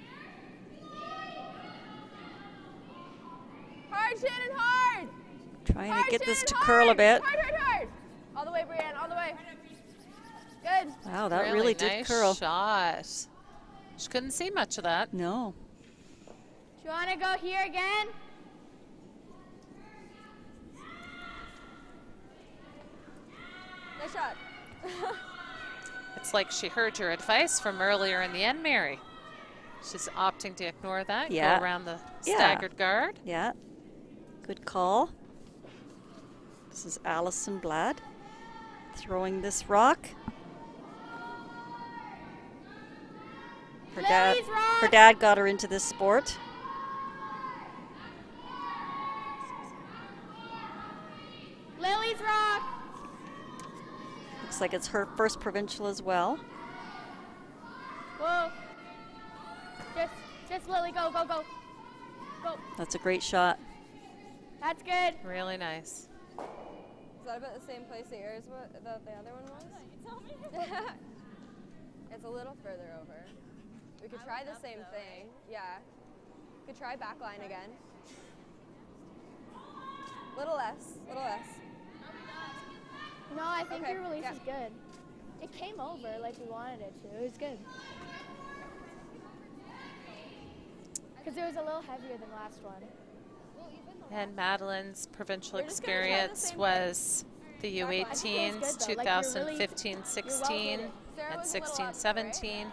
Hard, Shannon, hard. Trying Hard, to get this Shannon, to hard. curl a bit. Hard, hard, hard. All the way, Brianne, all the way. Good. Wow, that really did nice curl. shot. She couldn't see much of that. No. Do you want to go here again? Nice shot. It's like she heard your advice from earlier in the end, Mary. She's opting to ignore that. Yeah. Go around the Yeah. staggered guard. Yeah. Good call. This is Allison Blad throwing this rock. Lily's rock. Her dad got her into this sport. Lily's rock. Looks like it's her first provincial as well. Whoa. Just Lily, go, go, go. Go. That's a great shot. That's good. Really nice. Is that about the same place that yours was, that the other one was? It's a little further over. We could try the same thing. Yeah. Could try backline again. Little less, little less. No, I think Okay, your release yeah. is good. It came over like we wanted it to. It was good. Because it was a little heavier than last one. And Madeline's provincial We're just gonna try the experience same was the Backline. I think it was U18s, good, though. Like, you're really- 2015-16, Sarah and was a little up, 16-17,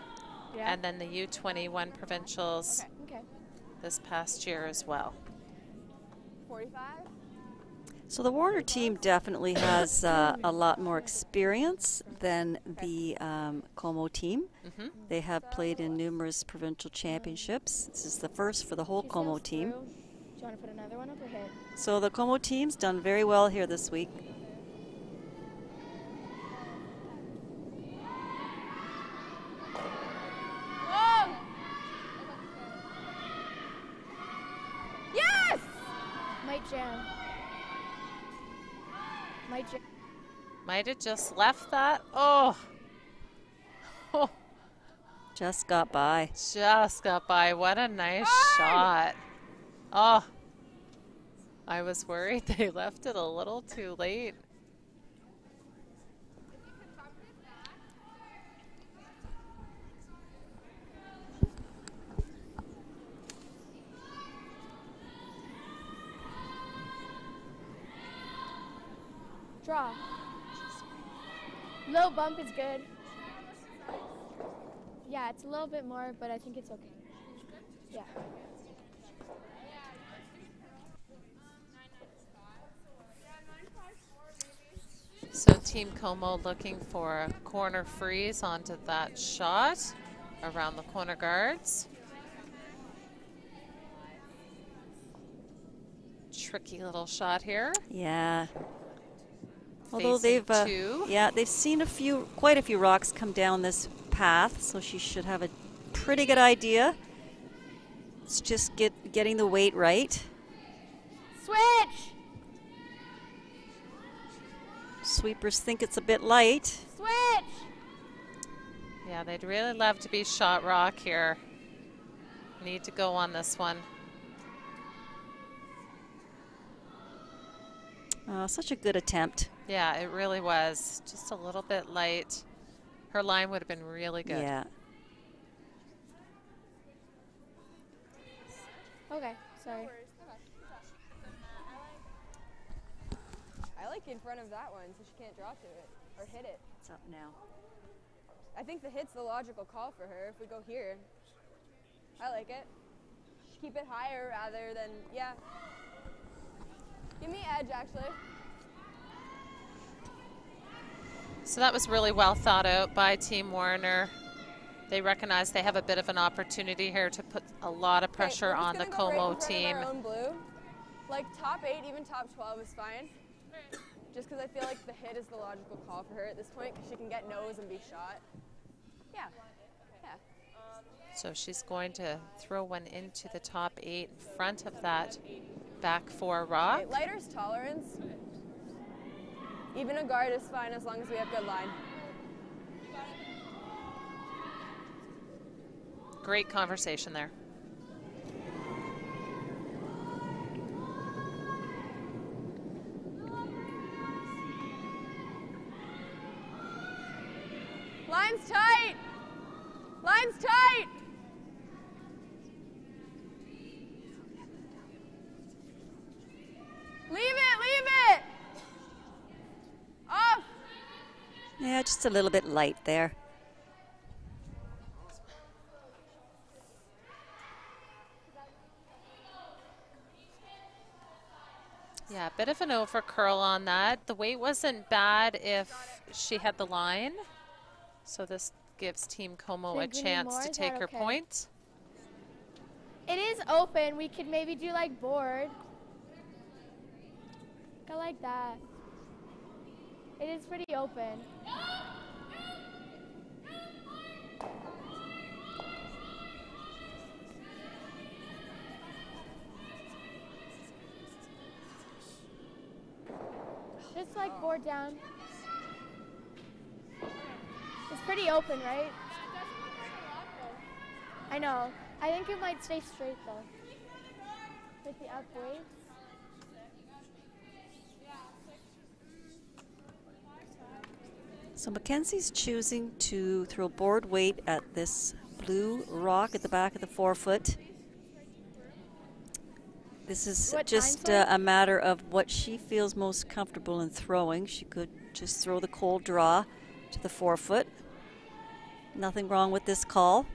Yeah. and then the U21 provincials Okay. this past year as well. 45? So the Warriner team definitely has a lot more experience than the COMEAU team. They have played in numerous provincial championships. This is the first for the whole She COMEAU sails team. through. Do you want to put another one up or hit? So the COMEAU team's done very well here this week. Whoa! Yes! Might jam. Might jam. Might have just left that. Oh. Oh, Just got by. just got by. What a nice shot. Oh, I was worried they left it a little too late. Draw. Low bump is good. Yeah, it's a little bit more, but I think it's okay. Yeah. So Team COMEAU looking for a corner freeze onto that shot around the corner guards. Tricky little shot here. Yeah. Although Facing they've two. they've seen quite a few rocks come down this path, so she should have a pretty good idea. It's just getting the weight right. Switch! Sweepers think it's a bit light. Switch! Yeah, they'd really love to be shot rock here. Need to go on this one. Such a good attempt. Yeah, it really was. Just a little bit light. Her line would have been really good. Yeah. Okay, sorry. I like in front of that one so she can't drop to it or hit it. It's up now. I think the hit's the logical call for her if we go here. I like it. Keep it higher rather than, yeah. Give me edge, actually. So that was really well thought out by Team Warriner. They recognize they have a bit of an opportunity here to put a lot of pressure on the COMEAU team. Our own blue. Like top 8, even top 12 is fine. Just because I feel like the hit is the logical call for her at this point, because she can get nose and be shot. Yeah. Yeah. So she's going to throw one into the top 8 in front of that back 4 rock. Okay, lighter's tolerance. Even a guard is fine as long as we have good line. Great conversation there. Line's tight! Line's tight! Leave it! Off! Yeah, just a little bit light there. Yeah, a bit of an over curl on that. The weight wasn't bad if she had the line. So this gives Team COMEAU a chance to take her point. It is open. We could maybe do like board. Go like that. It is pretty open. Just like board down. It's pretty open, right? I know. I think it might stay straight though. With the up weights. So Mackenzie's choosing to throw board weight at this blue rock at the back of the 4-foot. This is just a matter of what she feels most comfortable in throwing. She could just throw the cold draw to the 4-foot. Nothing wrong with this call.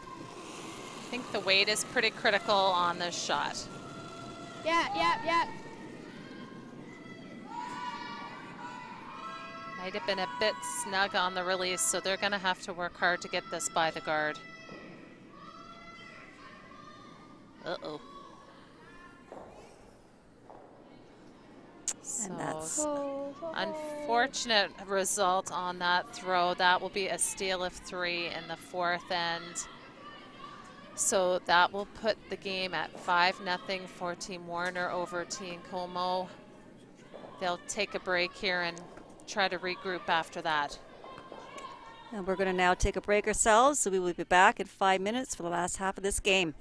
I think the weight is pretty critical on this shot. Yeah. Might have been a bit snug on the release, so they're going to have to work hard to get this by the guard. Uh-oh. And that's So unfortunate result on that throw. That will be a steal of 3 in the 4th end. So that will put the game at 5-0 for Team Warriner over Team COMEAU. They'll take a break here and try to regroup after that. And we're going to now take a break ourselves, so we will be back in 5 minutes for the last half of this game.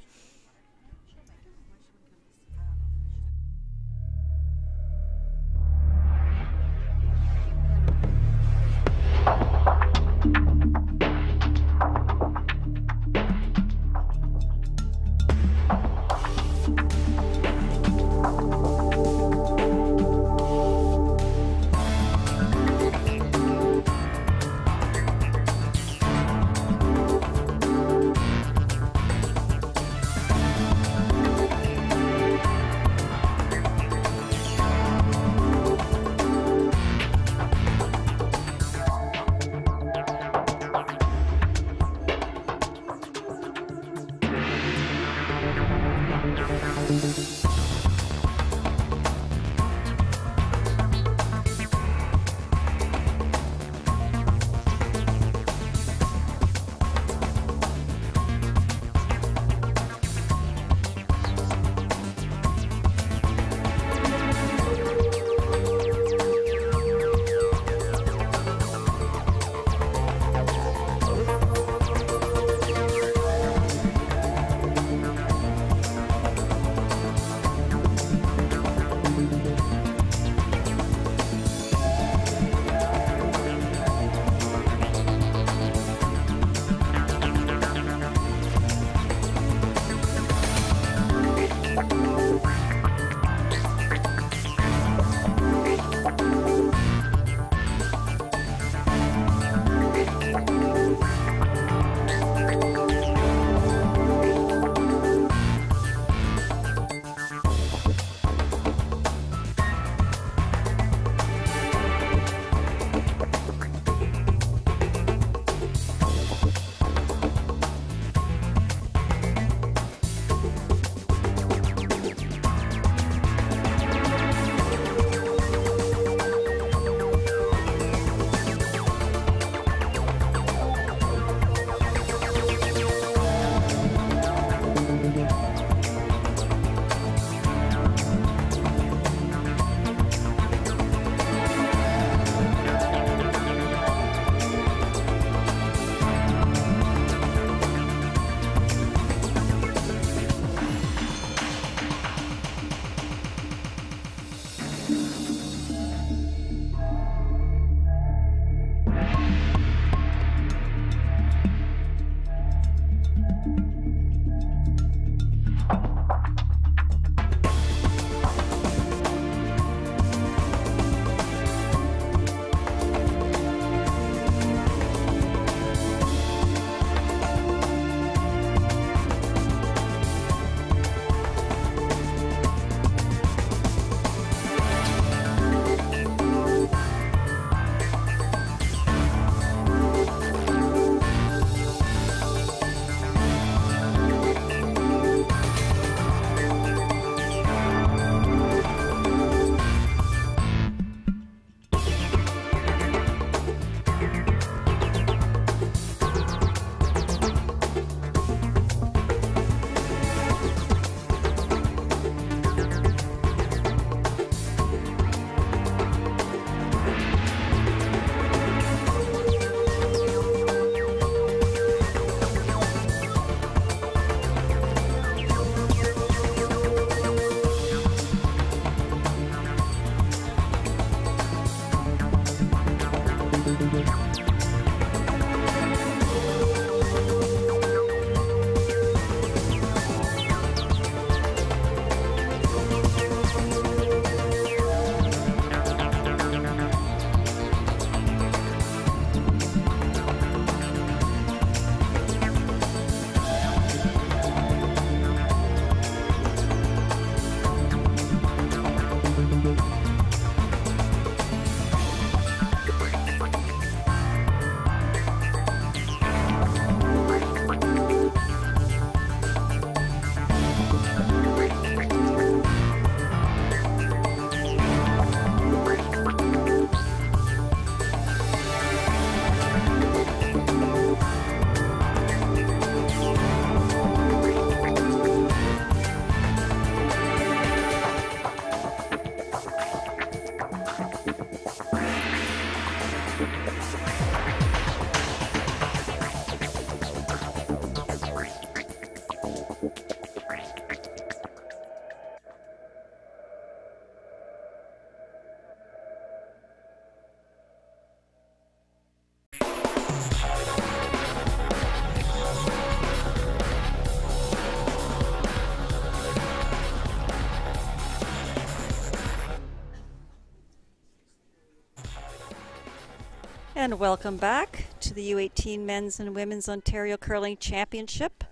And welcome back to the U-18 Men's and Women's Ontario Curling Championship.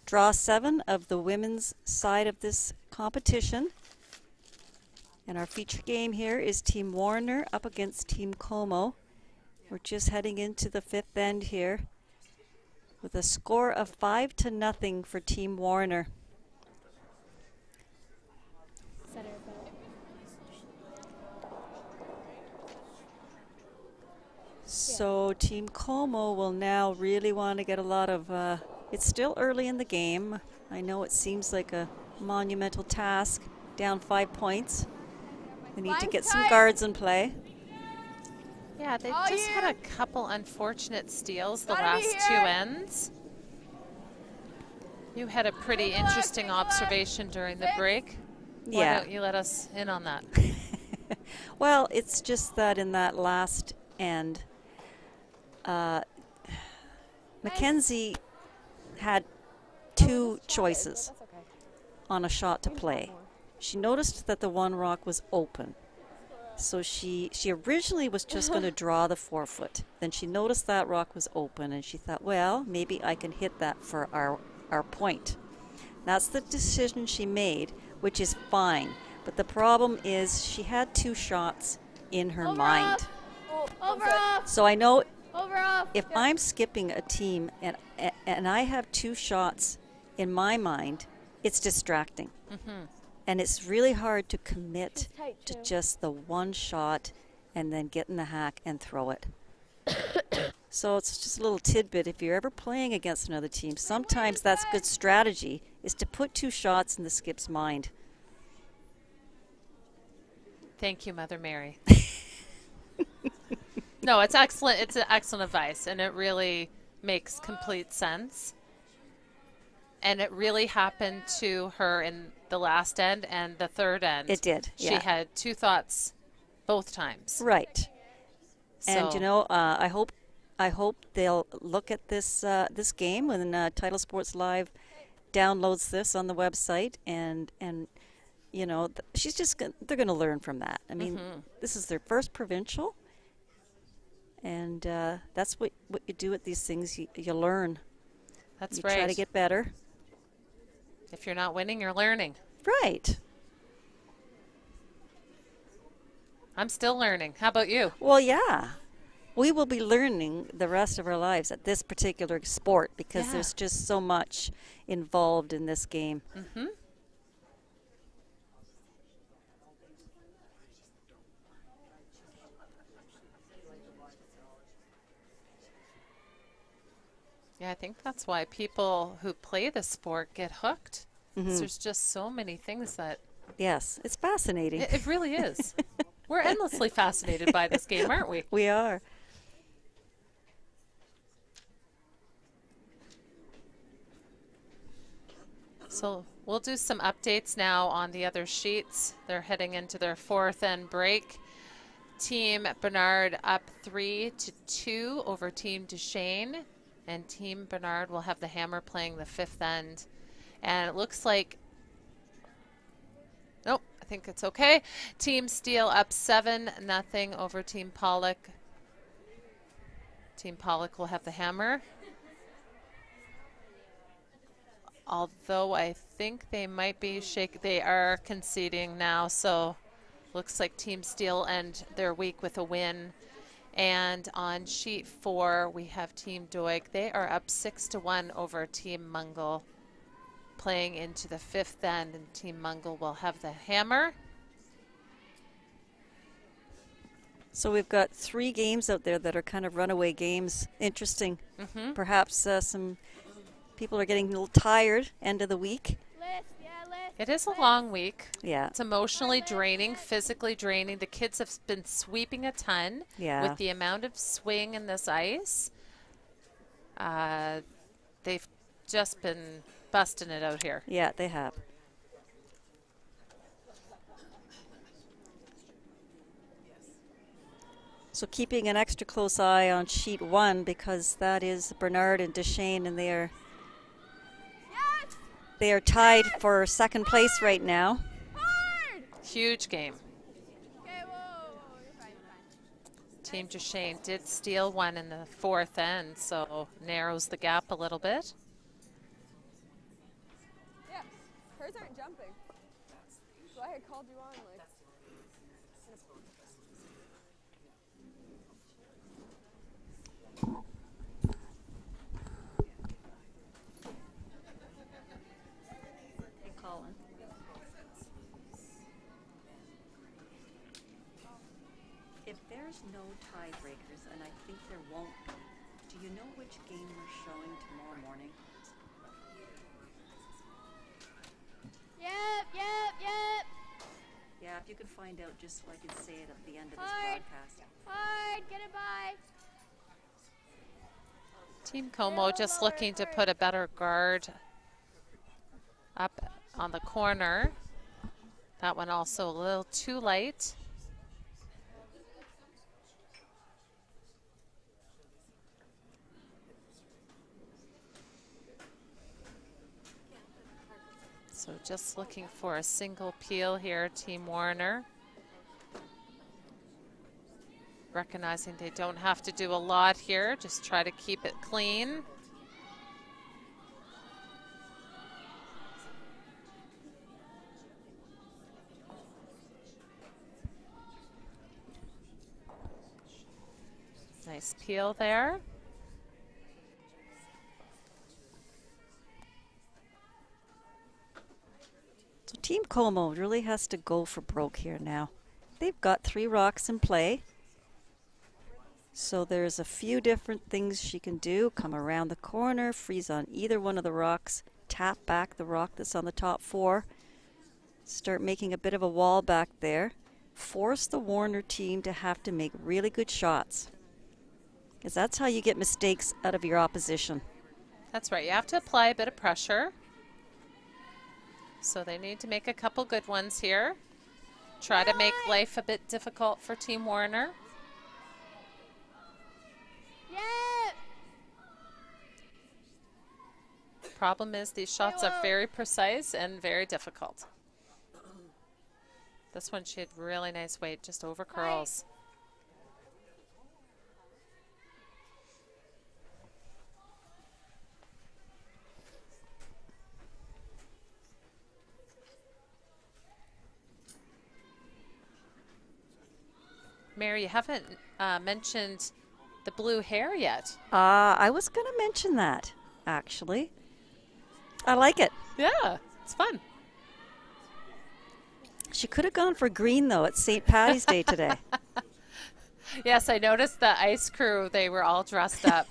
Draw 7 of the women's side of this competition. And our feature game here is Team Warriner up against Team COMEAU. We're just heading into the 5th end here with a score of 5-0 for Team Warriner. So Team COMEAU will now really want to get a lot of, it's still early in the game. I know it seems like a monumental task, down 5 points. We need to get some guards in play. Yeah, they've just had a couple unfortunate steals the last 2 ends. You had a pretty interesting observation during the break. Yeah. Why don't you let us in on that? Well, it's just that in that last end, Mackenzie had 2 choices on a shot to play. She noticed that the one rock was open. So she originally was just going to draw the 4-foot. Then she noticed that rock was open and she thought, well, maybe I can hit that for our point. That's the decision she made, which is fine. But the problem is she had 2 shots in her mind. So I know if I'm skipping a team and I have 2 shots in my mind, it's distracting. And it's really hard to commit to just the 1 shot and then get in the hack and throw it. So it's just a little tidbit. If you're ever playing against another team, sometimes that's good strategy, is to put 2 shots in the skip's mind. Thank you, Mother Mary. No, it's excellent. It's an excellent advice, and it really makes complete sense. And it really happened to her in the last end and the 3rd end. It did, yeah. She had 2 thoughts both times. Right. So. And you know, I hope they'll look at this this game when Title Sports Live downloads this on the website, and you know, they're going to learn from that. I mean, this is their first provincial, and that's what you do at these things. You learn. That's you right. Try to get better. If you're not winning, you're learning. Right. I'm still learning. How about you? Well, yeah. We will be learning the rest of our lives at this particular sport because there's just so much involved in this game. Yeah, I think that's why people who play the sport get hooked. There's just so many things that... Yes, it's fascinating. It really is. We're endlessly fascinated by this game, aren't we? We are. So we'll do some updates now on the other sheets. They're heading into their 4th end break. Team Bernard up 3-2 over Team Duchesne. And Team Bernard will have the hammer playing the 5th end. And it looks like, nope, I think it's okay. Team Steele up 7-0 over Team Pollock. Team Pollock will have the hammer. Although I think they might be they are conceding now, so looks like Team Steele end their week with a win. And on sheet 4, we have Team Doig. They are up 6-1 over Team Mungle, playing into the 5th end, and Team Mungle will have the hammer. So we've got 3 games out there that are kind of runaway games. Interesting. Perhaps some people are getting a little tired end of the week. It is a long week. Yeah. It's emotionally draining, physically draining. The kids have been sweeping a ton with the amount of swing in this ice. They've just been busting it out here. Yeah, they have. So keeping an extra close eye on sheet 1 because that is Bernard and Duchesne, and they are tied for 2nd place right now. Huge game. Team Duchesne did steal one in the fourth end, so narrows the gap a little bit. Yeah, hers aren't jumping. That's why I called you on, like. Hey, Colin. If there's no tiebreakers, and I think there won't be, do you know which game we're showing tomorrow morning? Yep, yep, yep. Yeah, if you could find out just so I can say it at the end of this Hard. broadcast. Hard, get it by. Team COMEAU just looking to put a better guard up on the corner. That one also a little too light. So just looking for a single peel here, Team WARRINER. Recognizing they don't have to do a lot here, just try to keep it clean. Nice peel there. So Team COMEAU really has to go for broke here now. They've got 3 rocks in play. So there's a few different things she can do. Come around the corner, freeze on either one of the rocks, tap back the rock that's on the top 4, start making a bit of a wall back there, force the WARRINER team to have to make really good shots. Because that's how you get mistakes out of your opposition. That's right, you have to apply a bit of pressure. So they need to make a couple good ones here. Try to make life a bit difficult for Team WARRINER. Yep. Problem is these shots are very precise and very difficult. This one she had really nice weight, just over curls. Mary, you haven't mentioned the blue hair yet. I was going to mention that, actually. I like it. Yeah, it's fun. She could have gone for green, though. It's St. Patty's Day today. Yes, I noticed the ice crew, they were all dressed up.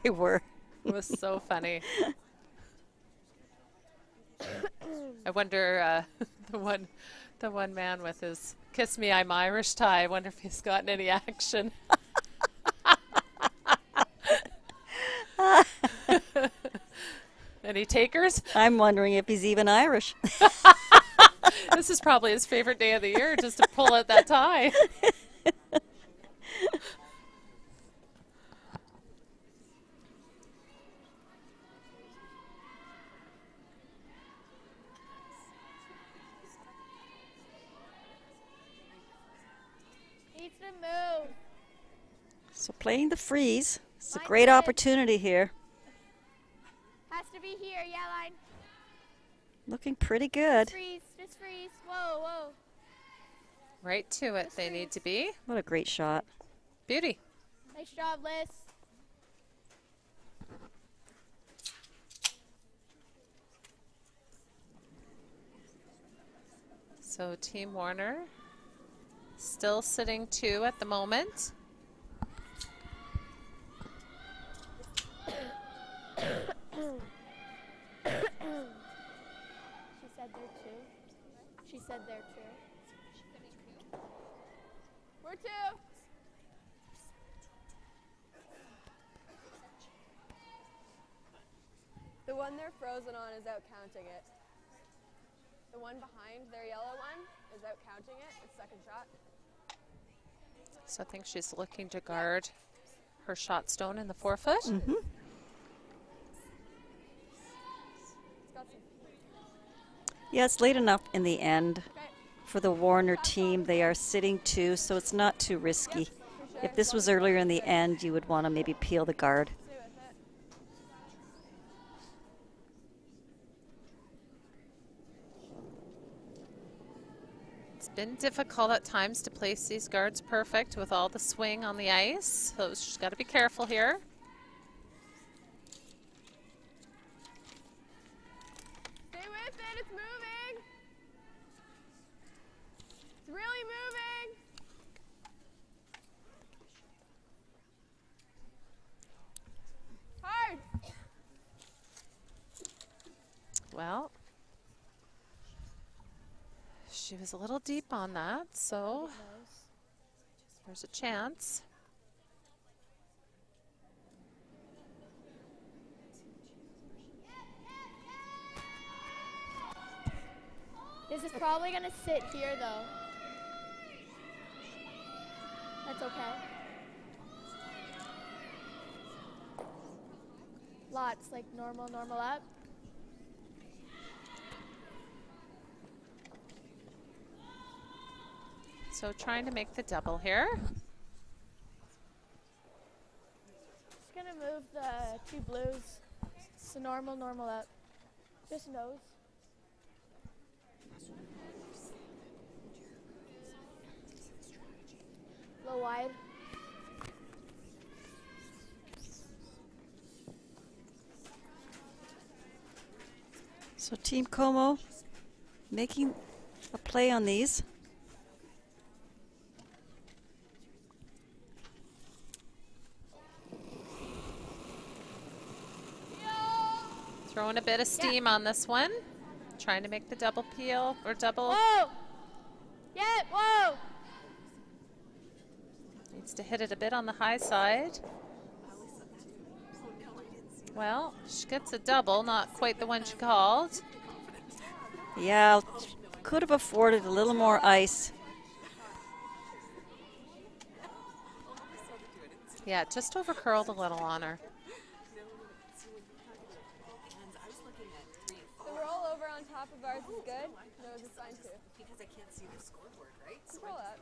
They were. It was so funny. I wonder, the one man with his "Kiss Me, I'm Irish" tie, I wonder if he's gotten any action. Any takers? I'm wondering if he's even Irish. This is probably his favorite day of the year, just to pull out that tie. Needs to move. So playing the freeze. It's a great opportunity here. Has to be here, yeah, line. Looking pretty good. Freeze, just freeze. Whoa, whoa. Right to it, they need to be. What a great shot. Beauty. Nice job, Liz. So Team WARRINER still sitting 2 at the moment. She said there too. We're 2. The one they're frozen on is out counting it. The one behind their yellow one is out counting it. It's second shot. So I think she's looking to guard her shot stone in the 4-foot. Mm-hmm. Yeah, it's late enough in the end for the WARRINER team. They are sitting 2, so it's not too risky. if this was earlier in the end, you would want to maybe peel the guard. Stay with it. It's been difficult at times to place these guards perfect with all the swing on the ice. So she's got to be careful here. Stay with it. It's moving. It's really moving. Hard. Well, she was a little deep on that, so there's a chance. This is probably going to sit here, though. That's okay. Lots, like normal, normal up. So trying to make the double here. Just going to move the two blues. So normal, normal up. Just nose. A little wide. So Team COMEAU making a play on these. Throwing a bit of steam on this one. Trying to make the double peel or double. Whoa! Yeah, whoa! Needs to hit it a bit on the high side. Well, she gets a double, not quite the one she called. Yeah, could have afforded a little more ice. Yeah, just over curled a little on her. The rollover on top of ours is good. Nose is fine too. Because I can't see the scoreboard, right? So Control that.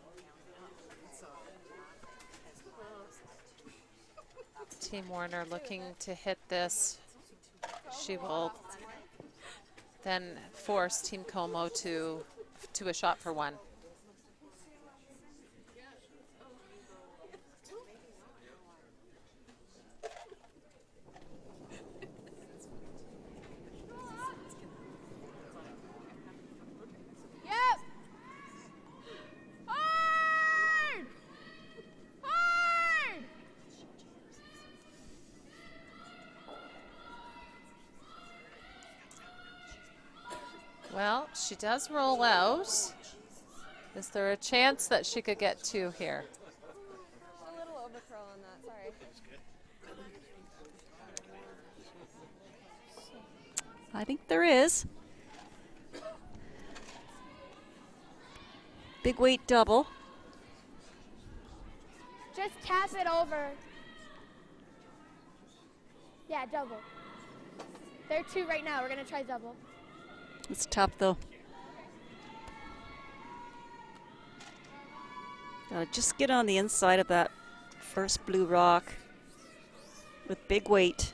Team Warriner looking to hit this. She will then force Team COMEAU to a shot for one. Yep. Hard. Hard. Well, she does roll out. Is there a chance that she could get two here? A little overcurl on that. Sorry. I think there is. Big weight double. Just tap it over. Yeah, double. There are two right now. We're going to try double. It's tough though. Gotta just get on the inside of that first blue rock with big weight.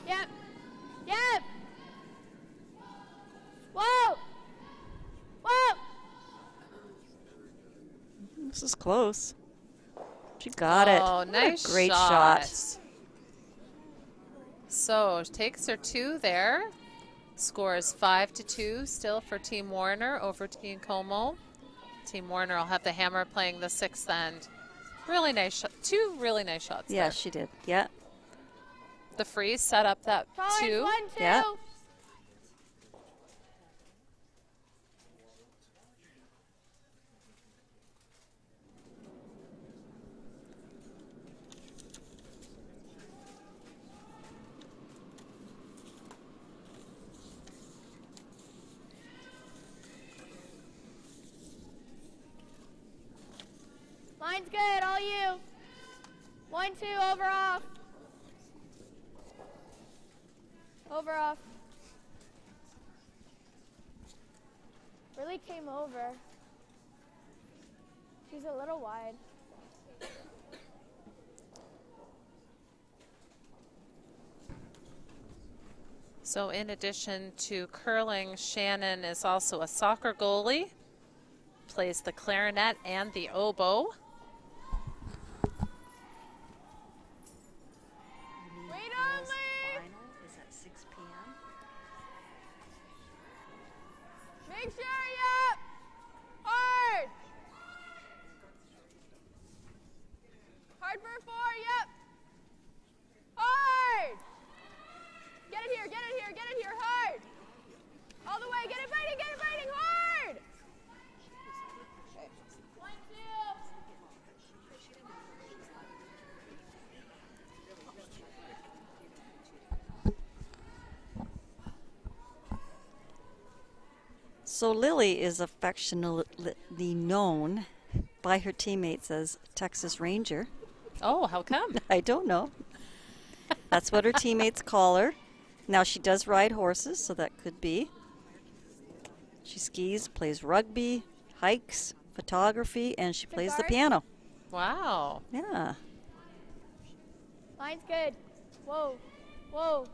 Yep. Yep. Whoa. Whoa. This is close. She got it. Oh, What a nice great shot. shot. So takes her two there. Scores 5-2 still for Team Warriner over Team COMEAU. Team Warriner will have the hammer playing the sixth end. Really nice shot. Two really nice shots Yeah, there. she did. Yeah. The freeze set up that Tolerance, two. 1, 2. Yeah. Line's good, all you. 1, 2, over off. Over off. Really came over. She's a little wide. So in addition to curling, Shannon is also a soccer goalie, plays the clarinet and the oboe. Wait only! Final is at 6 p.m. Make sure, yep! Hard! Hard for 4, yep! Hard! Get it here, get it here, get it here, hard! All the way, get it fighting, hard! 1, 2. So Lily is affectionately known by her teammates as Texas Ranger. Oh, how come? I don't know. That's what her teammates call her. Now she does ride horses, so that could be. She skis, plays rugby, hikes, photography, and she plays the guard. piano. Wow. Yeah. Line's good. Whoa, whoa.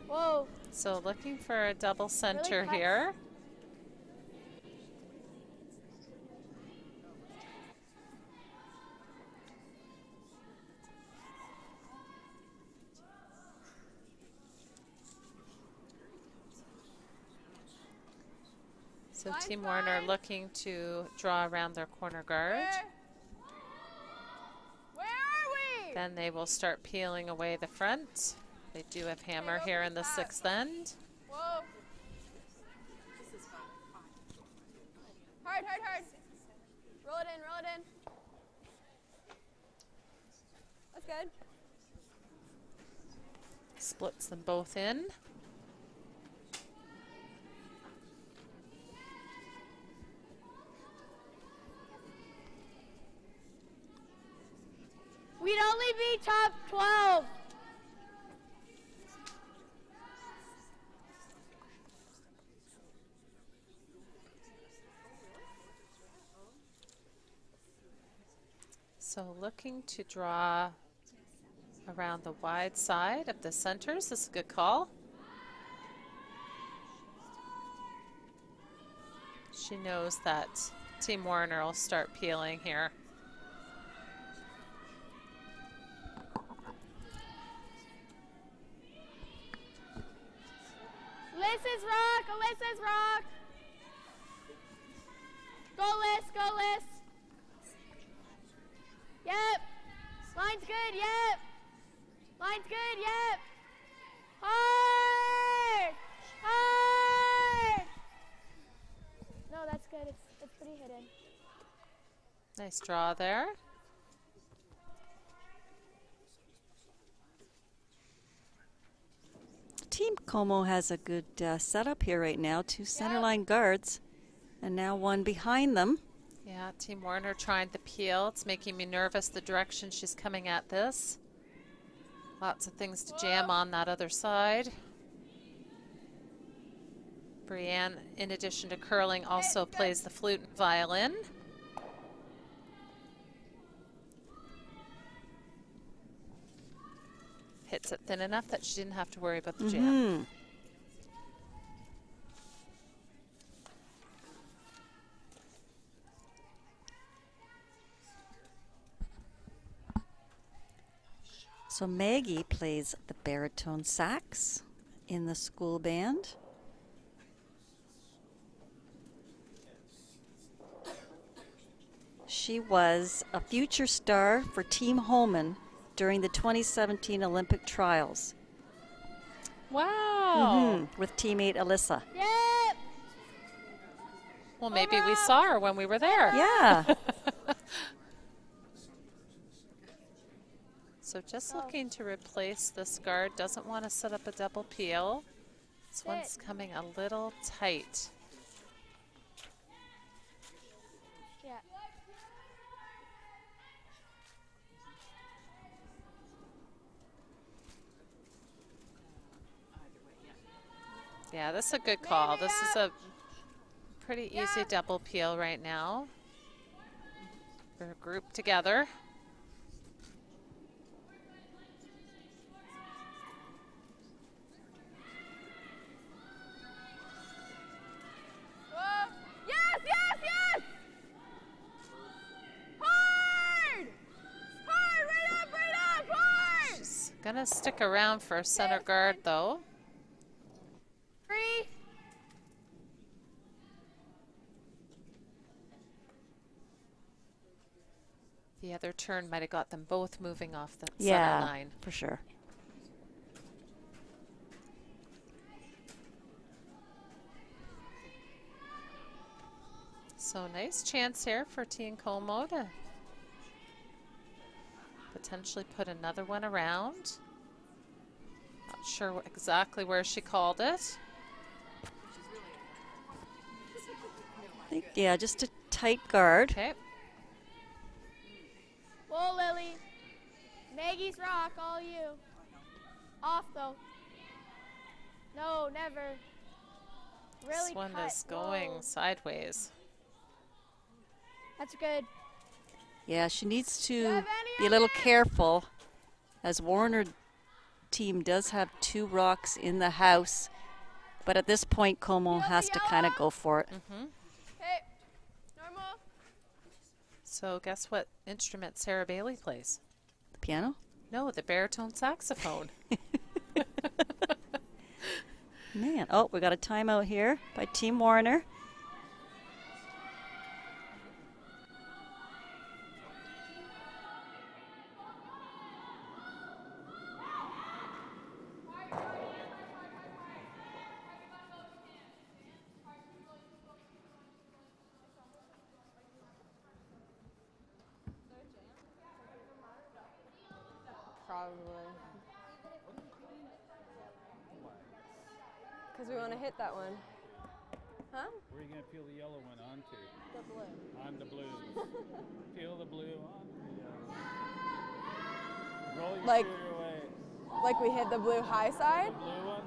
Whoa. So looking for a double center cut. here. So Line's Team Warriner fine. looking to draw around their corner guard. Where are we? Then they will start peeling away the front. They do have hammer here in the 6th end. Whoa. Hard, hard, hard. Roll it in, roll it in. That's good. Splits them both in. We'd only be top 12. So looking to draw around the wide side of the centers. This is a good call. She knows that Team Warriner will start peeling here. Alyssa's rock, Alyssa's rock. Go Liz, go Liz. Yep. Line's good, yep. Line's good, yep. Hard! Hard! No, that's good. It's pretty hidden. Nice draw there. Team COMEAU has a good setup here right now. 2 centerline guards, and now one behind them. Yeah, Team Warriner trying to peel. It's making me nervous the direction she's coming at this. Lots of things to jam on that other side. Brienne, in addition to curling, also plays the flute and violin. Hits it thin enough that she didn't have to worry about the jam. So Maggie plays the baritone sax in the school band. She was a future star for Team Holman during the 2017 Olympic trials. Wow. With teammate Alyssa. Yep. Well, maybe we saw her when we were there. Yeah. So just looking to replace this guard. Doesn't want to set up a double peel. This one's coming a little tight. Yeah. Yeah, this is a good call. This is a pretty easy double peel right now. We're grouped together. Whoa. Yes, yes, yes! Hard! Hard, right up, hard! She's gonna stick around for center guard though. 3. The other turn might have got them both moving off the Yeah, center line. for sure. So nice chance here for Team COMEAU to potentially put another one around. Not sure exactly where she called it. I think, yeah, just a tight guard. Okay. Whoa, Lily. Maggie's rock, all you. Off, though. No, never. Really This one cut. is going Whoa. sideways. That's good. Yeah, she needs You to have be any a little other? careful, as Warriner team does have 2 rocks in the house. But at this point, COMEAU Feel the has to kind of yellow? go for it. Hey, normal. So guess what instrument Sarah Bailey plays? The piano? No, the baritone saxophone. Man, oh, we got a timeout here by Team Warriner. Probably. Because we want to hit that one. Huh? Where are you going to peel the yellow one onto? The blue. On the blue. Peel the blue on the yellow. Roll your Like- shooter away. Like we hit the blue high The side? blue one,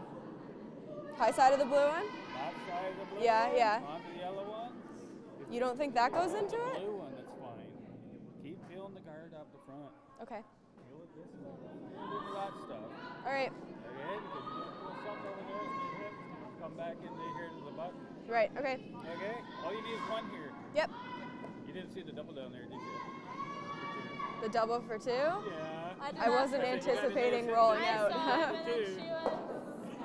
High side of the blue one? that side of the blue Yeah, one, yeah. onto the yellow one. If You don't think that goes into the it? blue one, that's fine. Keep peeling the guard up the front. Okay. Peel it this way. Peel it that stuff. All right. Okay? Because you don't peel something over there, it's going to hit. Come back into here to the button. Right. Okay. Okay? All you need is one here. Yep. You didn't see the double down there, did you? The double for 2? Yeah. I wasn't anticipating rolling I out. saw it, but then Two. she was,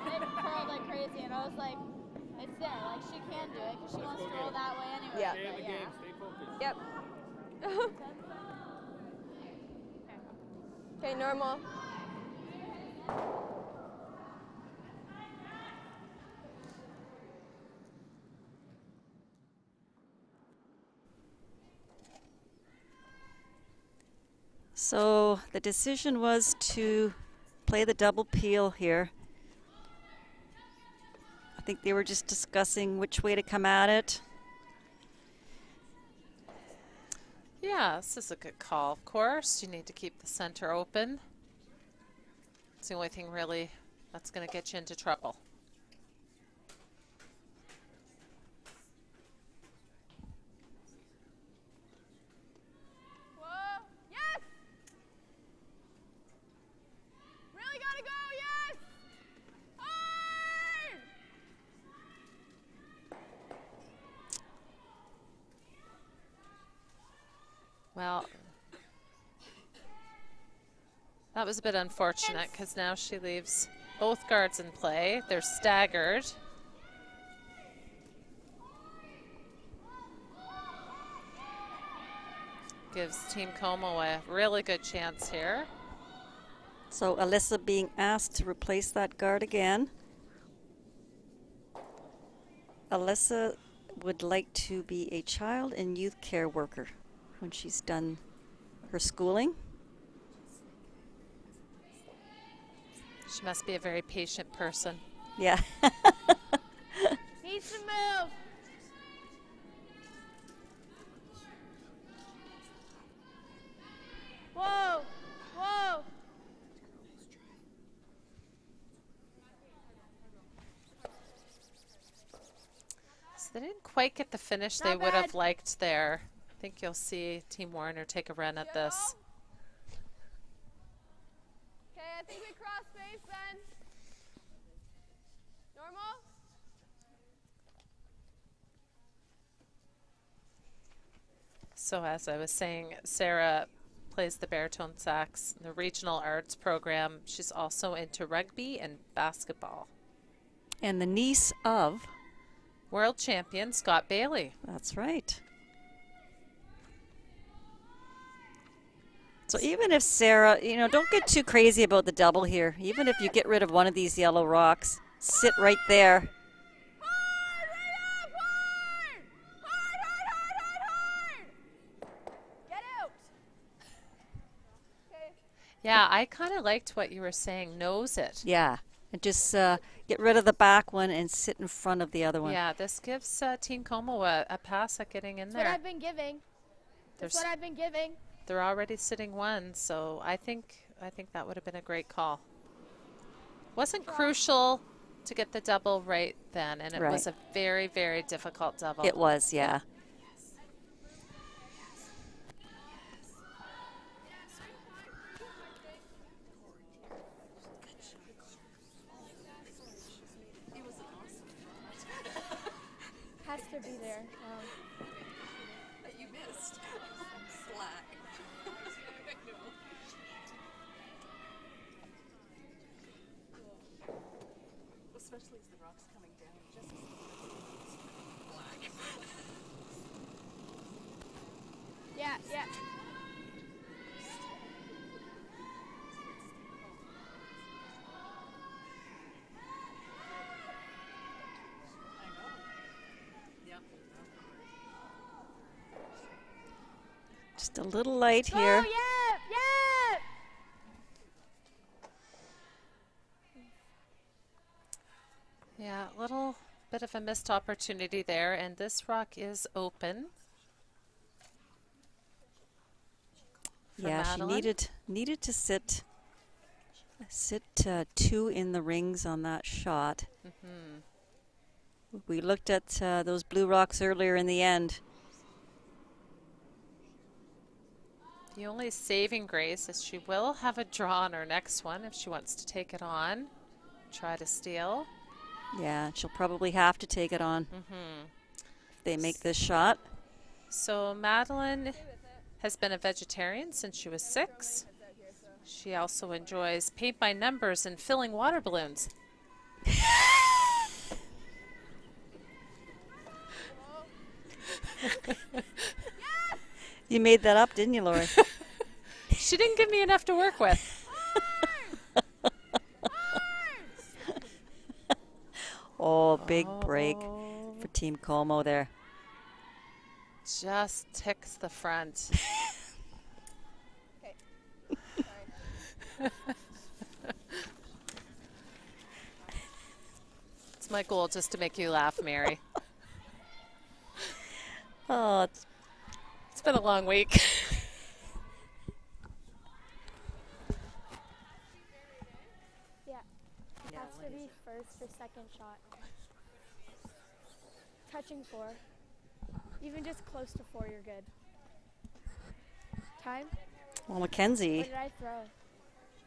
it curled like crazy, and I was like, it's there. Like, she can do it, because she wants go to get roll it. that way anyway. Yeah. Stay in the but game. Stay focused. Yep. Okay, normal. So the decision was to play the double peel here. I think they were just discussing which way to come at it. Yeah, this is a good call, of course. You need to keep the center open. It's the only thing really that's going to get you into trouble. Whoa. Yes! Really gotta go, yes! Hard! Well, that was a bit unfortunate because now she leaves both guards in play. They're staggered. Gives Team COMEAU a really good chance here. So Alyssa being asked to replace that guard again. Alyssa would like to be a child and youth care worker when she's done her schooling. She must be a very patient person. Yeah. Needs to move. So they didn't quite get the finish they would have liked there. I think you'll see Team Warriner take a run at this. Okay, I think we cross base then. Normal? So as I was saying, Sarah plays the baritone sax in the regional arts program. She's also into rugby and basketball. And the niece of World champion Scott Bailey. That's right. So even if Sarah, you know, don't get too crazy about the double here. Even if you get rid of one of these yellow rocks, sit right there. Yeah, I kind of liked what you were saying, nose it. Yeah, and just get rid of the back one and sit in front of the other one. Yeah, this gives Team COMEAU a pass at getting in there. That's what I've been giving. That's what I've been giving. They're already sitting one, so I think that would have been a great call. Wasn't crucial to get the double right then, and it was a very, very difficult double. It was, yeah. Has to be there. That you missed. Slack. Especially as the rock's coming down. Just black. Yeah, yeah. Just a little light here. Oh, yeah, yeah. Yeah, a little bit of a missed opportunity there, and this rock is open. Yeah, Madeline. she needed to sit 2 in the rings on that shot. We looked at those blue rocks earlier in the end. The only saving grace is she will have a draw on her next one if she wants to take it on, try to steal. Yeah, she'll probably have to take it on if they make this shot. So Madeline has been a vegetarian since she was 6. She also enjoys paint by numbers and filling water balloons. You made that up, didn't you, Lori? She didn't give me enough to work with. Oh, big break for Team COMEAU there. Just ticks the front. It's my goal just to make you laugh, Mary. Oh, It's been a long week. Yeah. It has to be first or second shot. Touching 4. Even just close to 4, you're good. Time? well, Mackenzie, What did I throw?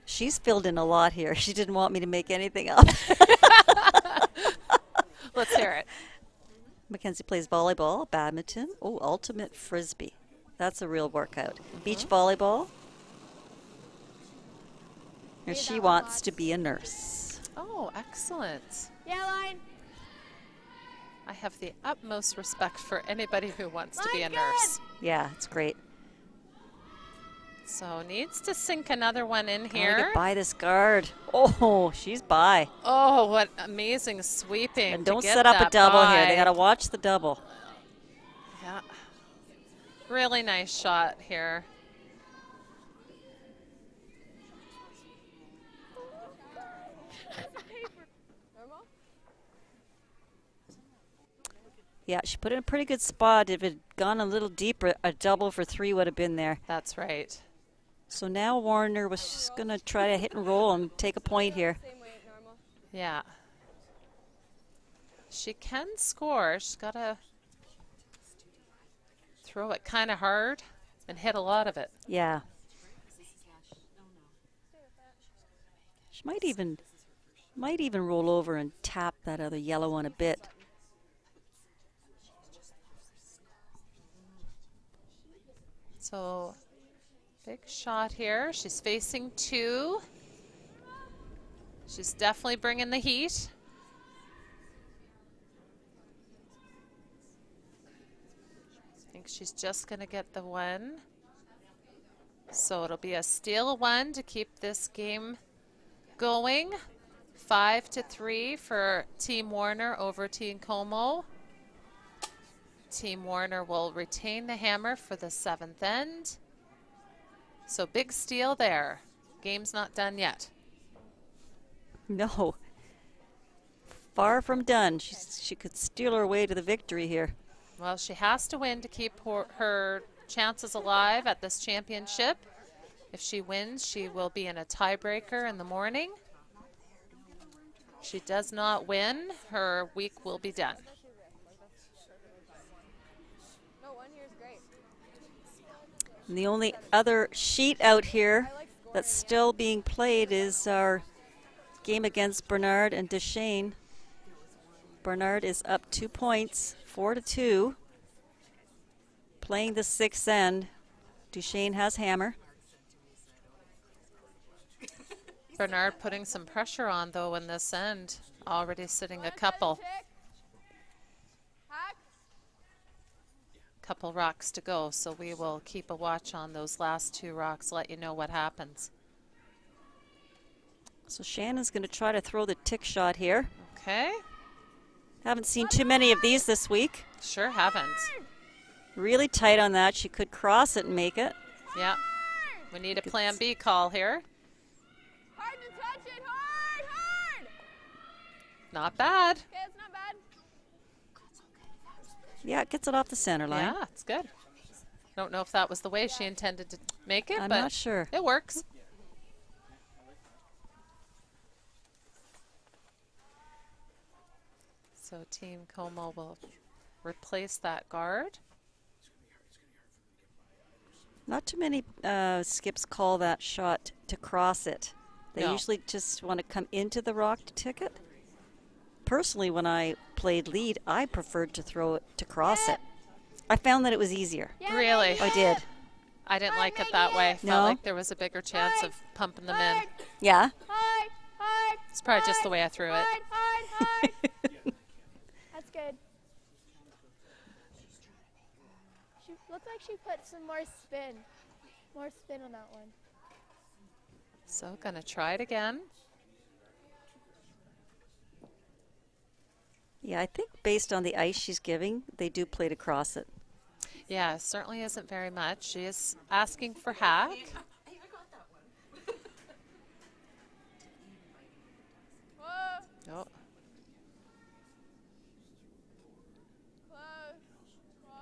she's filled in a lot here. She didn't want me to make anything up. Let's hear it. Mackenzie plays volleyball, badminton, ultimate frisbee. That's a real workout. Beach volleyball. And she wants to be a nurse. Oh, excellent. Yeah, line. I have the utmost respect for anybody who wants to be a Line nurse. Yeah, it's great. So needs to sink another one in Gotta here. get by this guard. Oh, she's by. Oh, what amazing sweeping. And to don't get set up a that double here. by. They got to watch the double. Yeah. Really nice shot here. Yeah, she put it in a pretty good spot. If it had gone a little deeper, a double for 3 would have been there. That's right. So now Warriner was just going to try to hit and roll and take a point here. Same weight, normal. Yeah. She can score. She's got to throw it kind of hard and hit a lot of it. Yeah. She might even roll over and tap that other yellow one a bit. So big shot here. She's facing 2. She's definitely bringing the heat. I think she's just going to get the 1. So it'll be a steal 1 to keep this game going. 5-3 for Team Warriner over Team COMEAU. Team Warriner will retain the hammer for the 7th end. So big steal there. Game's not done yet. No. Far from done. She could steal her way to the victory here. Well, she has to win to keep her chances alive at this championship. If she wins, she will be in a tiebreaker in the morning. If she does not win, her week will be done. No, 1 year's great. And the only other sheet out here that's still being played is our game against Bernard and Duchesne. Bernard is up 2 points, 4-2. Playing the 6th end. Duchesne has hammer. Bernard putting some pressure on, though, in this end. Already sitting a couple rocks to go, so we will keep a watch on those last 2 rocks, let you know what happens. So Shannon's going to try to throw the tick shot here. Okay. Haven't seen too many of these this week. Sure haven't. Really tight on that. She could cross it and make it. Yeah. We need a plan B call here. Hard to touch it, hard! Not bad. Okay, it's not bad. Yeah, it gets it off the center line. Yeah, it's good. Don't know if that was the way she intended to make it, I'm but not sure. it works. So Team COMEAU will replace that guard. Not too many skips call that shot to cross it. They No. usually just want to come into the rock to tick it. Personally, when I played lead, I preferred to throw it to cross it. I found that it was easier. Really? I did. I didn't like it that way. No? Felt like there was a bigger chance of pumping them in. Yeah? It's probably just the way I threw it. That's good. She looked like she put some more spin on that one. So gonna try it again. Yeah, I think based on the ice she's giving, they do play to cross it. Yeah, certainly isn't very much. She is asking for hack. Whoa, Oh, close. Whoa.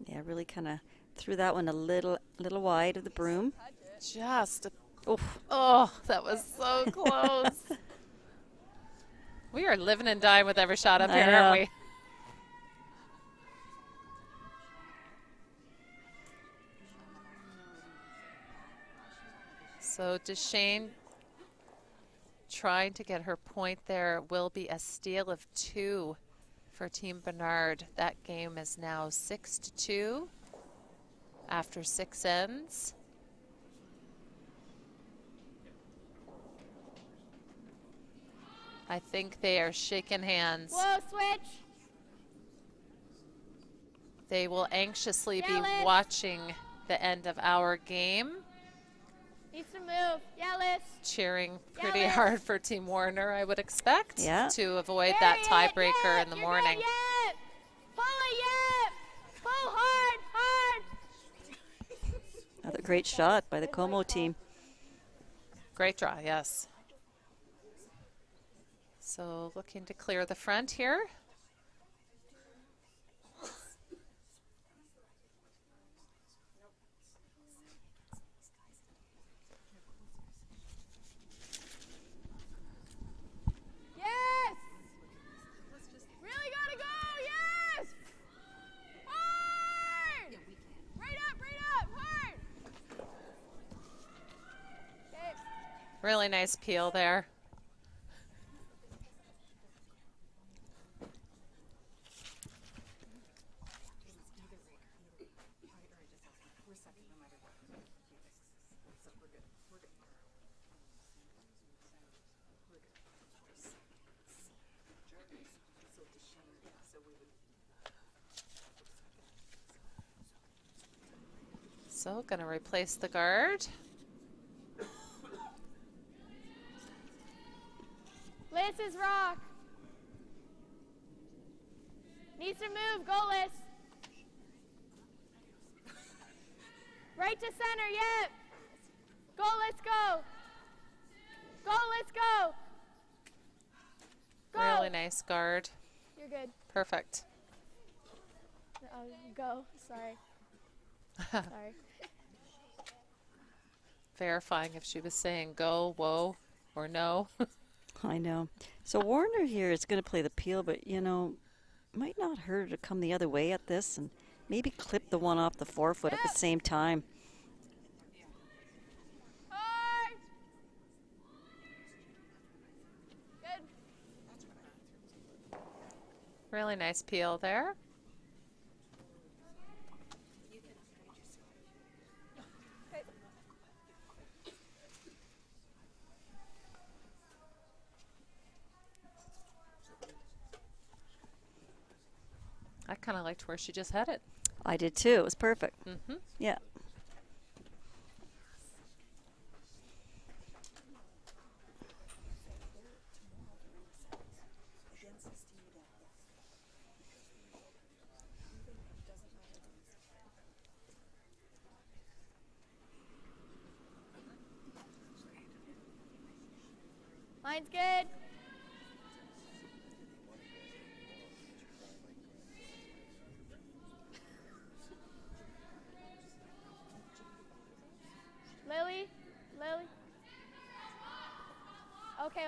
Yeah, really kind of threw that one a little wide of the broom. just. Oof. Oh, that was so close. We are living and dying with every shot up I here, know. aren't we? So Duchesne trying to get her point there will be a steal of 2 for Team Bernard. That game is now 6-2 after 6 ends. I think they are shaking hands. Whoa, switch. They will anxiously be Yellis. watching the end of our game, Needs to move. Yellis. cheering pretty Yellis. hard for Team Warriner, I would expect, Yeah. to avoid Bury that it, tiebreaker yep, in the you're morning. good, yep. Pull it, yep. Pull hard, hard. Another great shot by the COMEAU team. Great draw, yes. So looking to clear the front here. Yes! Really nice peel there. So going to replace the guard. Liz is rock. Needs to move. Go, Liz. Right to center. Yep. Go, let's go. Go, let's go. Go. Really nice guard. You're good. Perfect. Oh, go. Sorry. Sorry. Verifying if she was saying go, whoa, or no. I know. So Warriner here is going to play the peel, but, you know, might not hurt her to come the other way at this and maybe clip the one off the forefoot at the same time. Hard. Good. Really nice peel there. I kind of liked where she just had it. I did too. It was perfect. Mm-hmm. Yeah. Line's good. Lily. Okay.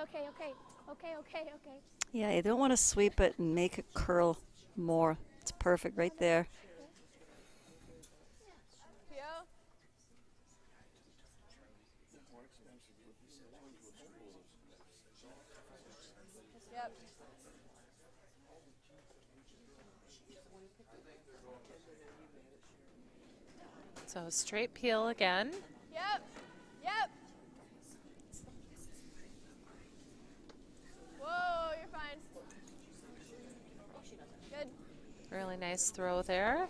Yeah, you don't want to sweep it and make it curl more. It's perfect right there. Peel. Yep. So straight peel again. Yep. Whoa, you're fine. Good. Really nice throw there.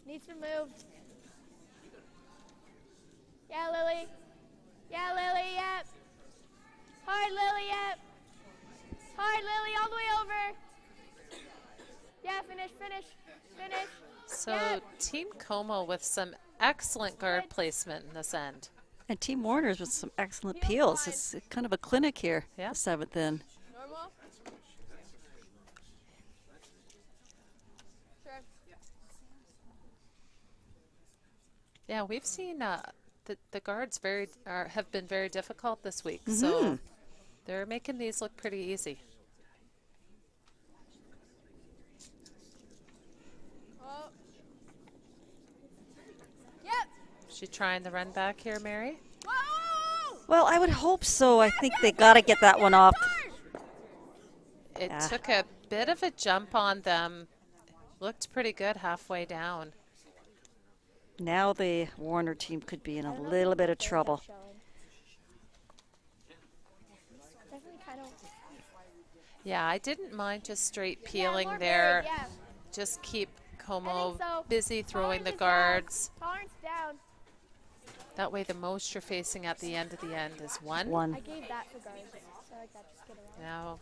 Needs to move. Yeah, Lily. Yep. Hard, Lily, yep. Hard, Lily, all the way over. Yeah, finish. So Yep. Team COMEAU with some excellent guard placement in this end. And Team Warriner's with some excellent Peel peels. wide. It's kind of a clinic here, Yeah. the seventh in. Normal. Sure. Yeah, we've seen the guards have been very difficult this week. So they're making these look pretty easy. Oh. Yep. She trying the run back here, Mary? Whoa! Well, I would hope so. I think they got to get that one off. It Yeah. took a bit of a jump on them. Looked pretty good halfway down. Now the Warriner team could be in a little bit of trouble. Definitely kind of. Yeah, I didn't mind just straight Yeah, peeling more there. big, yeah. Just keep I COMEAU think so. busy throwing Tolerance the is guards. Down. Tolerance down. That way the most you're facing at the end is one. One. I gave that for guards. So I like that. Just get around. Now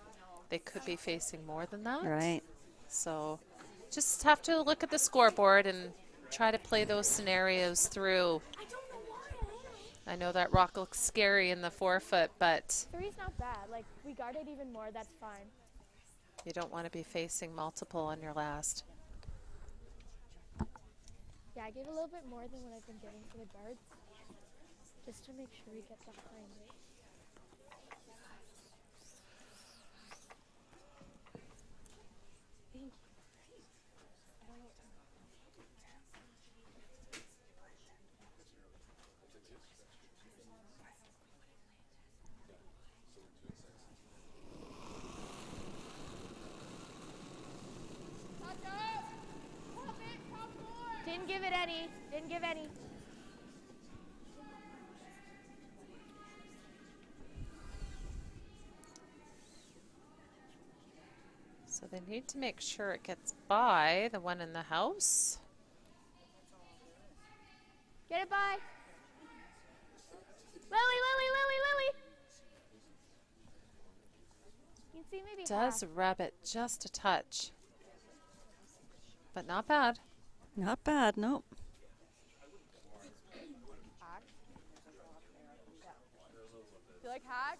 they could be facing more than that. Right. So just have to look at the scoreboard and try to play those scenarios through. I know that rock looks scary in the forefoot, but 3's not bad. Like, we guard it even more, that's fine. you don't want to be facing multiple on your last. Yeah, I gave a little bit more than what I've been giving for the guards, just to make sure we get behind it. Thank you. Didn't give it any. Didn't give any. So they need to make sure it gets by the one in the house. Get it by. Lily, Lily, Lily, Lily. You can see maybe Does half. rub it just a touch, but not bad. Not bad, nope. Hack. Do you like hack?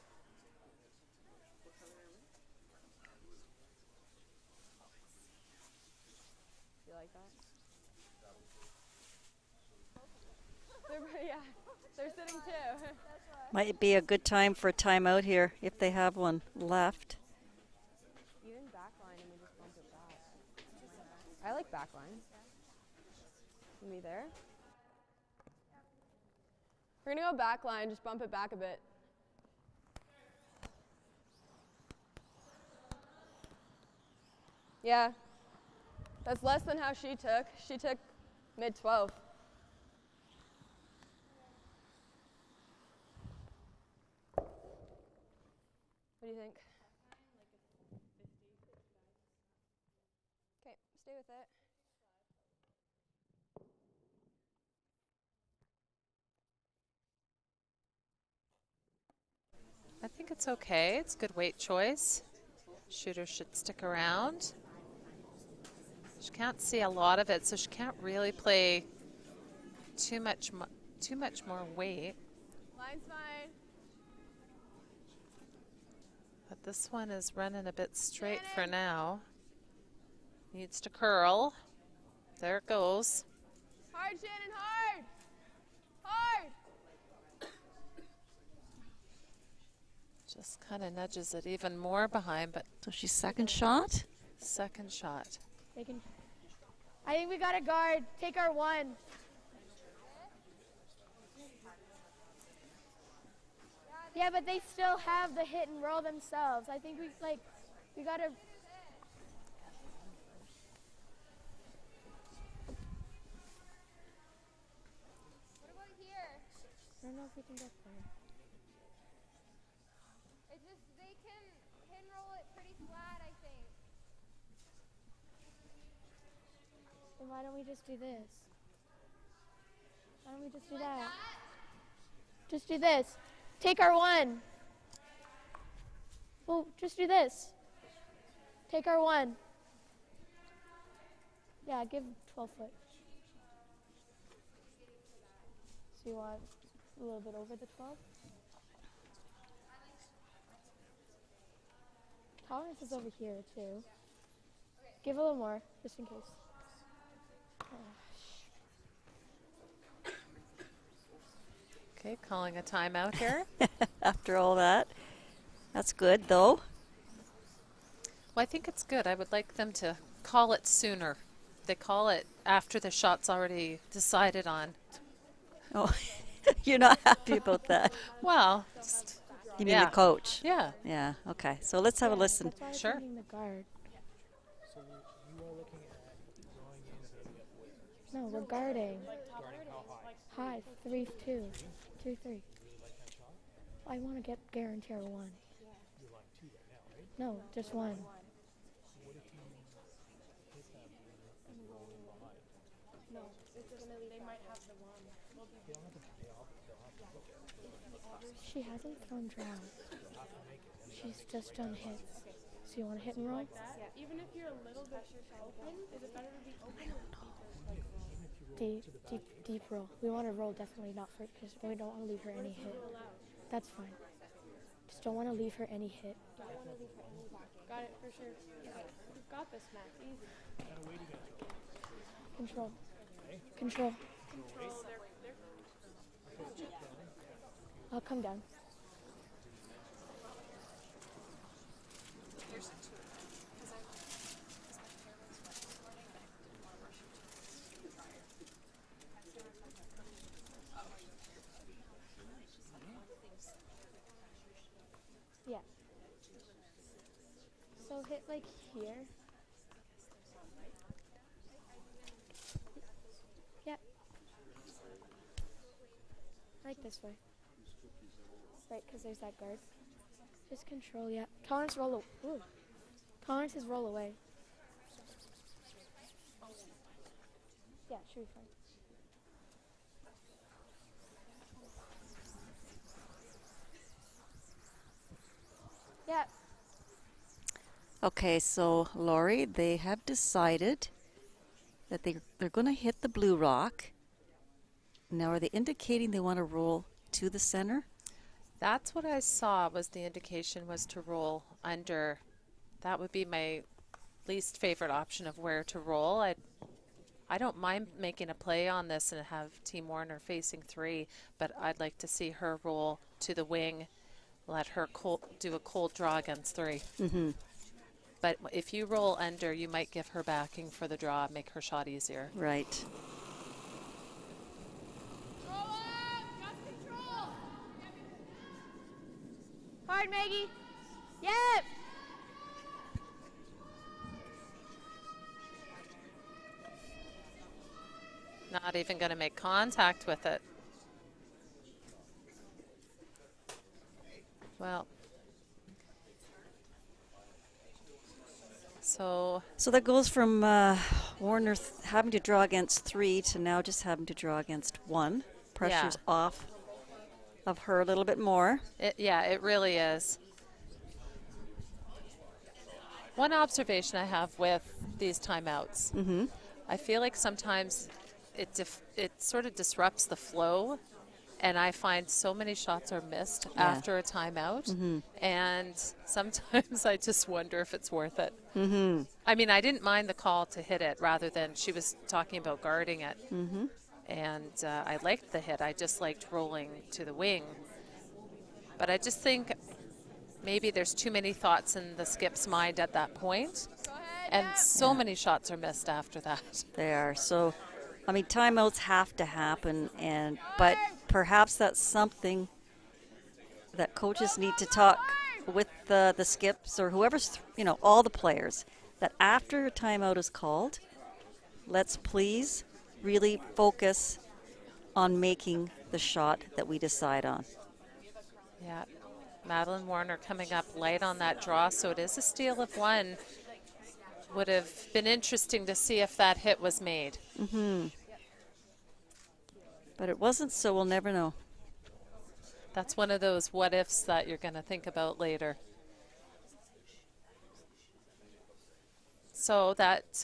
Do you like that? Yeah, they're sitting too. Might be a good time for a timeout here if they have one left. Even backline and we just bump it back. I like backline. Me there. We're gonna go backline, just bump it back a bit. Yeah. That's less than how she took. She took mid-12. What do you think? Okay, stay with it. I think it's okay. It's a good weight choice. Shooter should stick around. She can't see a lot of it, so she can't really play too much more weight. Line's fine. But this one is running a bit straight for now. Needs to curl. There it goes. Hard, Shannon, hard! Hard! Just kind of nudges it even more behind, but So she's second shot. second shot. They can. I think we got a guard. Take our one. Yeah, but they still have the hit and roll themselves. I think we gotta. What about here? I don't know if we can get there. It's just they can pin roll it pretty flat, I think. Then why don't we just do this? Why don't we just do that? Just do this. Take our one. Well, just do this. Take our one. Yeah, give 12 foot. So you want a little bit over the 12? Tolerance is over here too. Give a little more, just in case. Okay, calling a timeout here. After all that. That's good, though. Well, I think it's good. I would like them to call it sooner. They call it after the shot's already decided on. Oh, you're not happy about that. Well, just, You mean yeah. the coach? Yeah. Yeah, okay. So let's have a listen. That's why I'm Sure. thinking the guard. So you are looking at going in maybe at No, we're guarding. guarding how high? High, 3, 2, 2, 3. I want to get guarantee our one. You're line 2 right now, right? No, just one. What if you hit that and roll in behind? No, it's just they might have the one. They don't have to, they'll have to look at it. She hasn't thrown drown. She's just done hits. So you want to hit and roll? Yeah, even if you're a little bit open, is it better to be open or deeper? deep roll. We want to roll definitely not for because we don't want to leave her any hit. That's fine. Just don't want to leave her any hit. Got it, for sure. You've got this, Max. Easy. Control. Control. I'll come down. Yeah. So hit like here. Yeah. Like this way. Right, because there's that guard. Just control, yeah. Tolerance roll. Ooh. Tolerance is roll away. Yeah, should be fine. Yeah. Okay, so Lori, they have decided that they're going to hit the blue rock. Now, are they indicating they want to roll to the center? That's what I saw was the indication was to roll under. That would be my least favorite option of where to roll. I don't mind making a play on this and have Team Warriner facing 3, but I'd like to see her roll to the wing, let her do a cold draw against 3. But if you roll under, you might give her backing for the draw, make her shot easier. Right. Hard, Maggie. Yep. Not even going to make contact with it. Well, so that goes from Warriner having to draw against 3 to now just having to draw against 1. Pressure's off of her a little bit more. Yeah, it really is. One observation I have with these timeouts, I feel like sometimes it sort of disrupts the flow, and I find so many shots are missed after a timeout, and sometimes I just wonder if it's worth it. I mean, I didn't mind the call to hit it rather than she was talking about guarding it. And I liked the hit. I just liked rolling to the wing. But I just think maybe there's too many thoughts in the skip's mind at that point. And so many shots are missed after that. They are. So, I mean, timeouts have to happen, but perhaps that's something that coaches need to talk with the skips or whoever's, all the players, that after a timeout is called, let's please really focus on making the shot that we decide on. Yeah, Madeline Warriner coming up light on that draw, so it is a steal of 1. Would have been interesting to see if that hit was made. But it wasn't, so we'll never know. That's one of those what ifs that you're going to think about later. So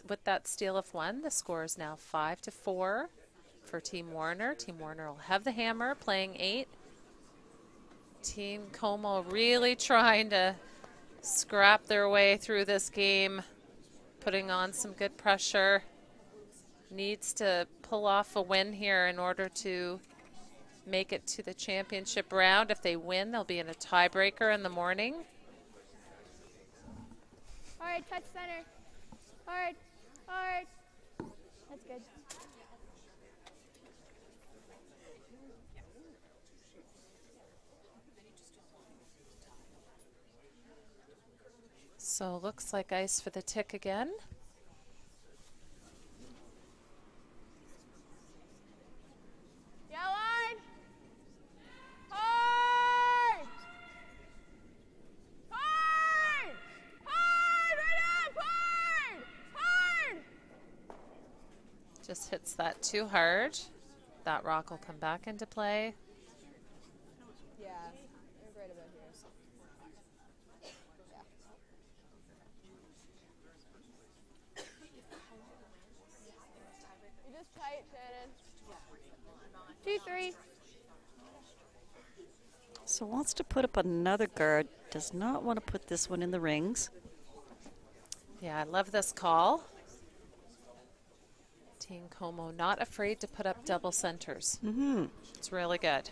with that steal of 1, the score is now 5-4 for Team Warriner. Team Warriner will have the hammer, playing 8. Team COMEAU really trying to scrap their way through this game, putting on some good pressure. Needs to pull off a win here in order to make it to the championship round. If they win, they'll be in a tiebreaker in the morning. All right, touch center. Hard, hard. That's good. So looks like ice for the tick again. Yeah, line. Hard. Hard. Hard. Right up. Hard. Hard. Just hits that too hard. That rock will come back into play. Yeah, you're right about here. You're just tight, Shannon. 3. So wants to put up another guard. Does not want to put this one in the rings. Yeah, I love this call. Team COMEAU not afraid to put up double centers. It's really good.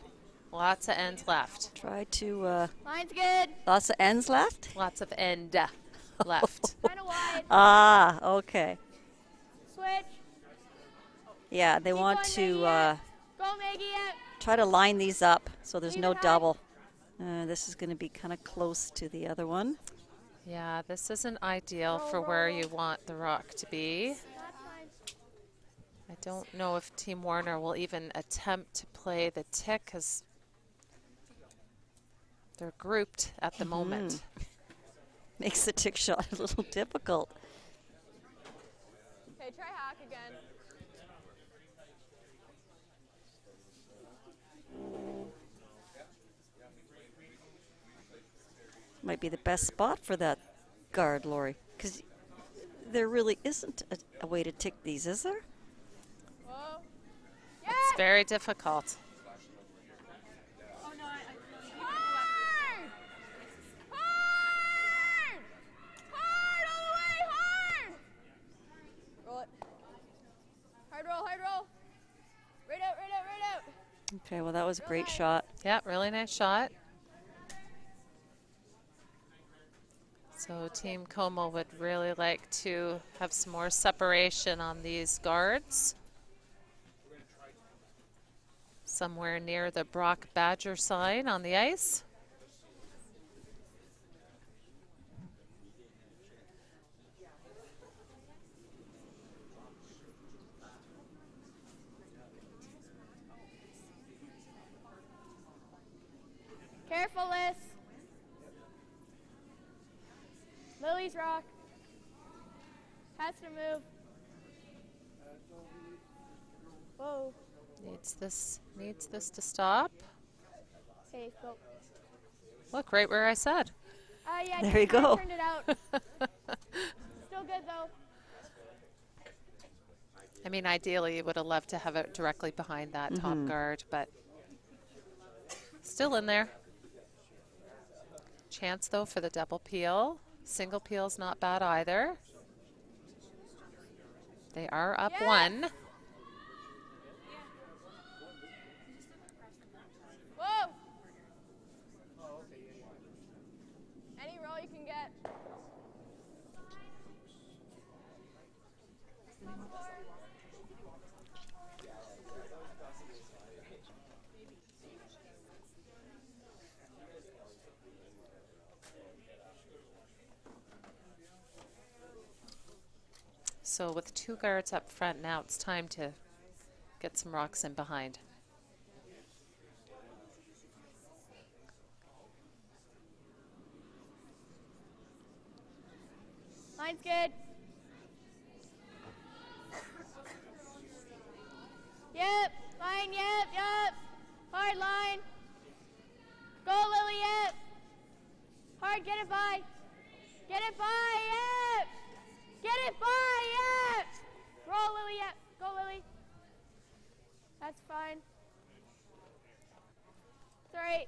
Lots of ends left. Try to. Line's good. Lots of ends left. Lots of end left. Kind of wide. Ah, okay. Switch. Yeah, they Keep want going, to Maggie. Go, Maggie. try to line these up so there's Leave no it high. double. This is going to be kind of close to the other one. Yeah, this isn't ideal for where you want the rock to be. That's fine. I don't know if Team Warriner will even attempt to play the tick because they're grouped at the moment. Makes the tick shot a little difficult. Okay, try hack again. Might be the best spot for that guard, Lori, because there really isn't a way to tick these, is there? Whoa. It's very difficult. Hard! Hard! Hard all the way, hard! Roll it. Hard roll, hard roll. Right out, right out, right out. Okay, well, that was a great shot. Yeah, really nice shot. So Team COMEAU would really like to have some more separation on these guards. Somewhere near the Brock Badger sign on the ice. Careful, Liz. Lily's rock. Has to move. Whoa. Needs this to stop. Okay, go. Look, right where I said. Yeah, There you just kinda go. Turned it out. Still good though. I mean, ideally, you would have loved to have it directly behind that top guard, but still in there. Chance, though, for the double peel. Single peel's not bad either. They are up one. Whoa! Any roll you can get. So with two guards up front now, it's time to get some rocks in behind. Line's good. Yep. Line, yep. Hard line. Go, Lily, yep. Hard, get it by. Get it by, yep. Get it by, yep. Roll, Lily, yep. Go, Lily. That's fine. It's all right.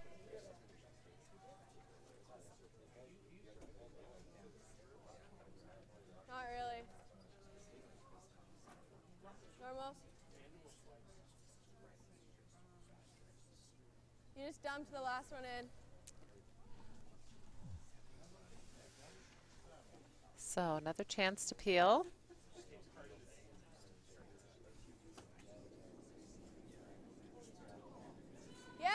Not really. Normal. You just dumped the last one in. So another chance to peel. Yep.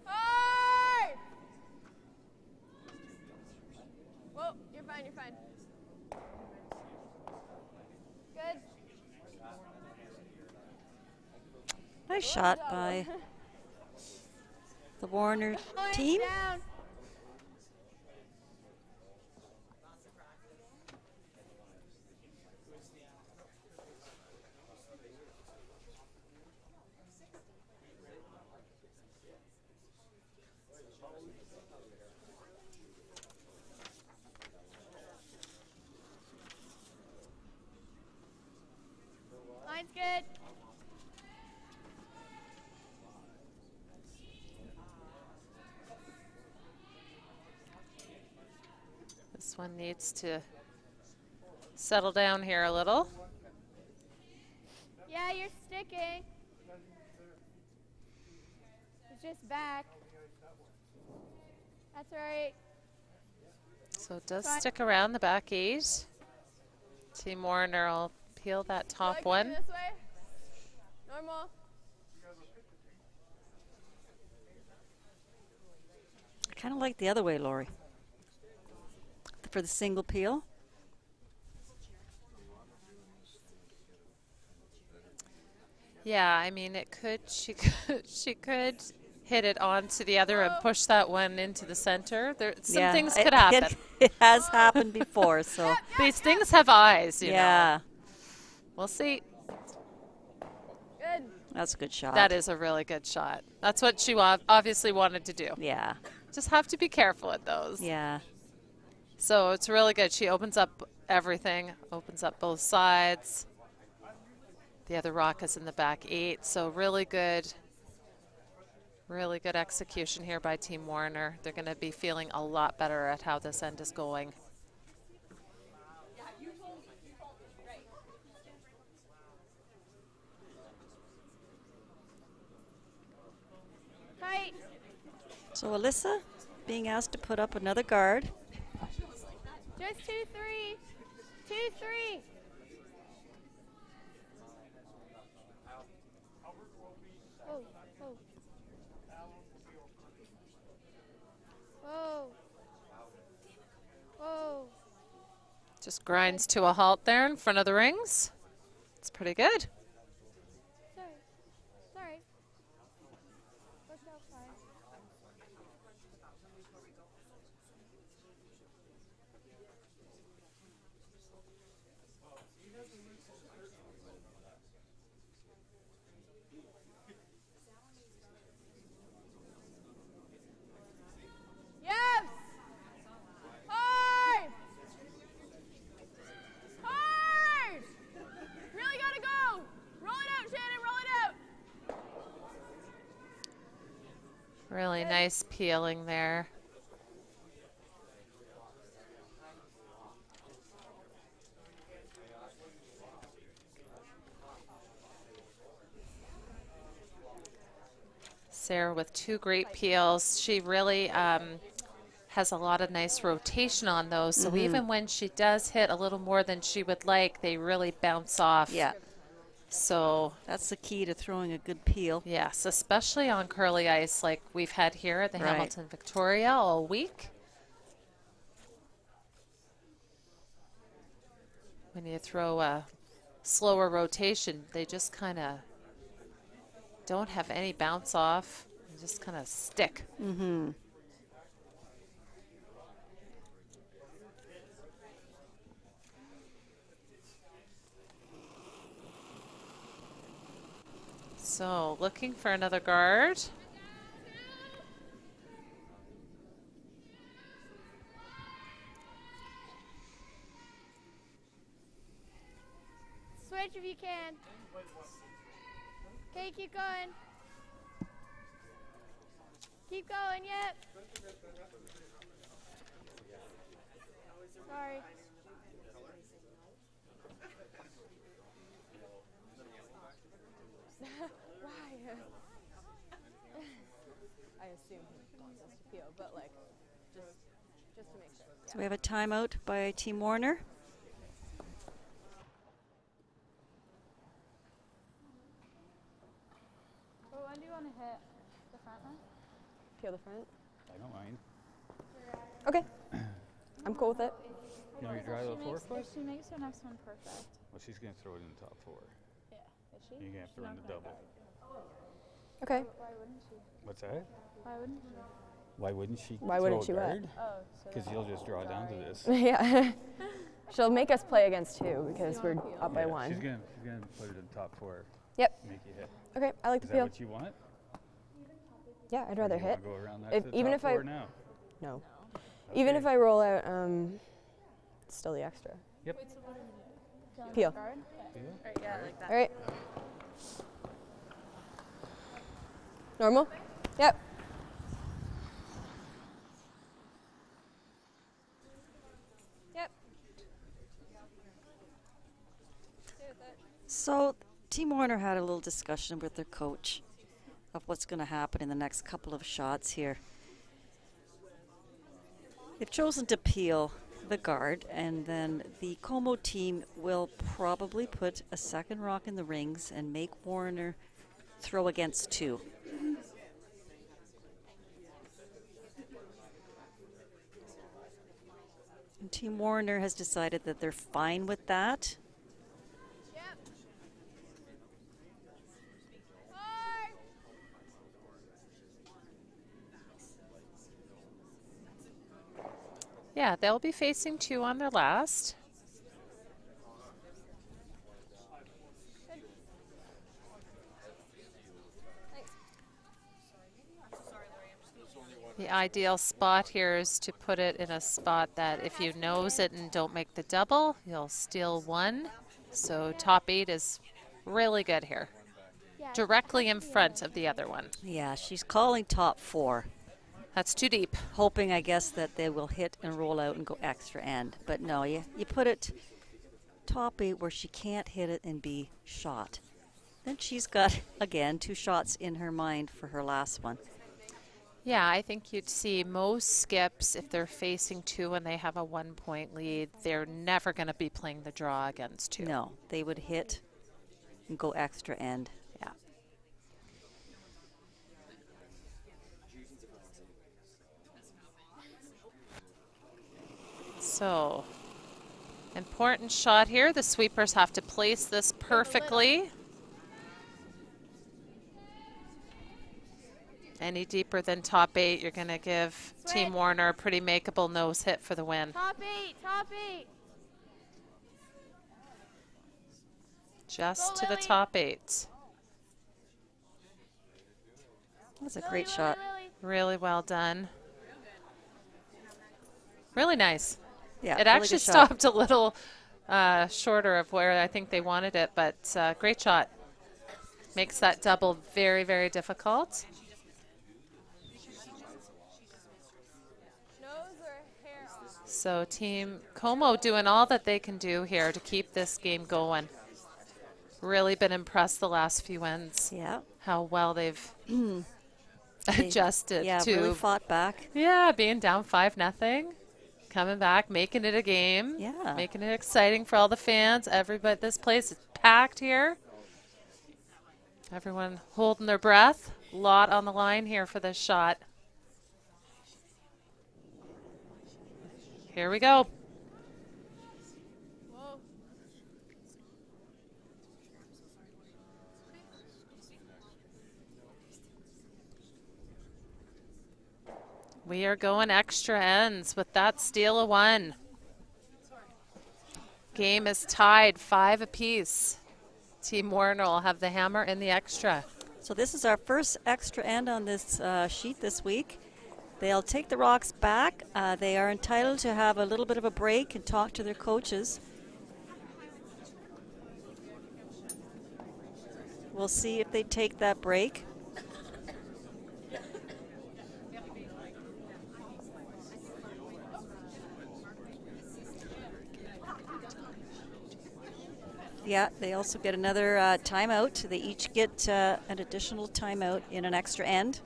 Hard! Whoa, you're fine, you're fine. Good. Nice shot by the Warriner Line's team. down. Line's good. This one needs to settle down here a little. Yeah, you're sticking. It's just back. That's right. So it does Fine. stick around the back 8. Team Warriner will peel that top Like one. This way. Normal. I kind of like the other way, Lori. For the single peel. Yeah, I mean, it could, she could hit it onto the other and push that one into the center. Some things could happen. It has happened before, so. These things have eyes, you know. Yeah, We'll see. Good. that's a good shot. That is a really good shot. That's what she obviously wanted to do. Yeah, Just have to be careful at those. yeah. So it's really good. She opens up everything, opens up both sides. The other rock is in the back 8, so really good execution here by Team Warriner. They're going to be feeling a lot better at how this end is going. Tight. So Alyssa being asked to put up another guard. Just 2-3. 2-3. Oh, oh. Whoa. Whoa. Just grinds to a halt there in front of the rings. It's pretty good. Sorry. Sorry. Worked out fine. Yes. Hard. Hard. Really gotta go. Roll it out, Shannon. Roll it out. Really nice peeling there. Sarah with 2 great peels. She really has a lot of nice rotation on those. So even when she does hit a little more than she would like, they really bounce off. Yeah, So that's the key to throwing a good peel. yes, especially on curly ice like we've had here at the Right. Hamilton Victoria all week. When you throw a slower rotation, they just kind of don't have any bounce off. They just kind of stick. Mm-hmm. So looking for another guard. Switch if you can. Okay, keep going. Keep going, yep. Sorry. Why? I assume he wants us to peel, but like, just to make sure. So we have a timeout by Team Warriner. What one do you want to hit? The front one? Peel the front. I don't mind. Okay. I'm cool with it. You know, you drive the 4-foot? If she makes her next one perfect. Well, she's going to throw it in the top 4. Yeah. Is she? You're going to have to run the double. Okay. Why wouldn't she? What's that? Why wouldn't she? Why wouldn't she Why throw wouldn't a she what? guard? Oh, so Because you'll just draw down to this. Yeah. She'll make us play against 2 because we're up by Yeah, 1. She's gonna put it in the top 4. Yep. Make you hit. Okay, I like Is the that peel. what you want? Yeah, I'd Or rather do you wanna hit. Go around that If- to the even top if I- 4 now. No. Even if Okay. I roll out, it's still the extra. Yep. Peel. guard? Yeah. Right, yeah, like that. All right. Normal? Yep. So Team Warner had a little discussion with their coach of what's going to happen in the next couple of shots here. They've chosen to peel the guard, and then the COMEAU team will probably put a second rock in the rings and make Warriner throw against 2. And Team Warriner has decided that they're fine with that. Yeah, they'll be facing 2 on their last. The ideal spot here is to put it in a spot that if you nose it and don't make the double, you'll steal 1. So top 8 is really good here. Directly in front of the other one. Yeah, she's calling top 4. That's too deep. Hoping, I guess, that they will hit and roll out and go extra end. But no, you put it top 8 where she can't hit it and be shot. Then she's got, again, 2 shots in her mind for her last one. Yeah, I think you'd see most skips, if they're facing 2 and they have a 1-point lead, they're never going to be playing the draw against 2. No, they would hit and go extra end. Yeah. So, important shot here. The sweepers have to place this perfectly. Any deeper than top 8, you're going to give Team Warner a pretty makeable nose hit for the win. Top 8, top 8. Just to the top 8. That's a great shot. Really well done. Really nice. Yeah, it really actually good shot. stopped a little shorter of where I think they wanted it, but great shot. Makes that double very, very difficult. So Team COMEAU doing all that they can do here to keep this game going. Really been impressed the last few wins. Yeah. How well they've adjusted to. Really fought back. Yeah, being down 5-0. Coming back, making it a game. Yeah. Making it exciting for all the fans. Everybody, this place is packed here. Everyone holding their breath. A lot on the line here for this shot. Here we go. We are going extra ends with that steal of 1. Game is tied 5 apiece. Team Warner will have the hammer in the extra. So this is our first extra end on this sheet this week. They'll take the rocks back. They are entitled to have a little bit of a break and talk to their coaches. We'll see if they take that break. Yeah, they also get another timeout. They each get an additional timeout in an extra end.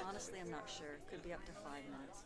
Honestly, I'm not sure. Could be up to 5 minutes.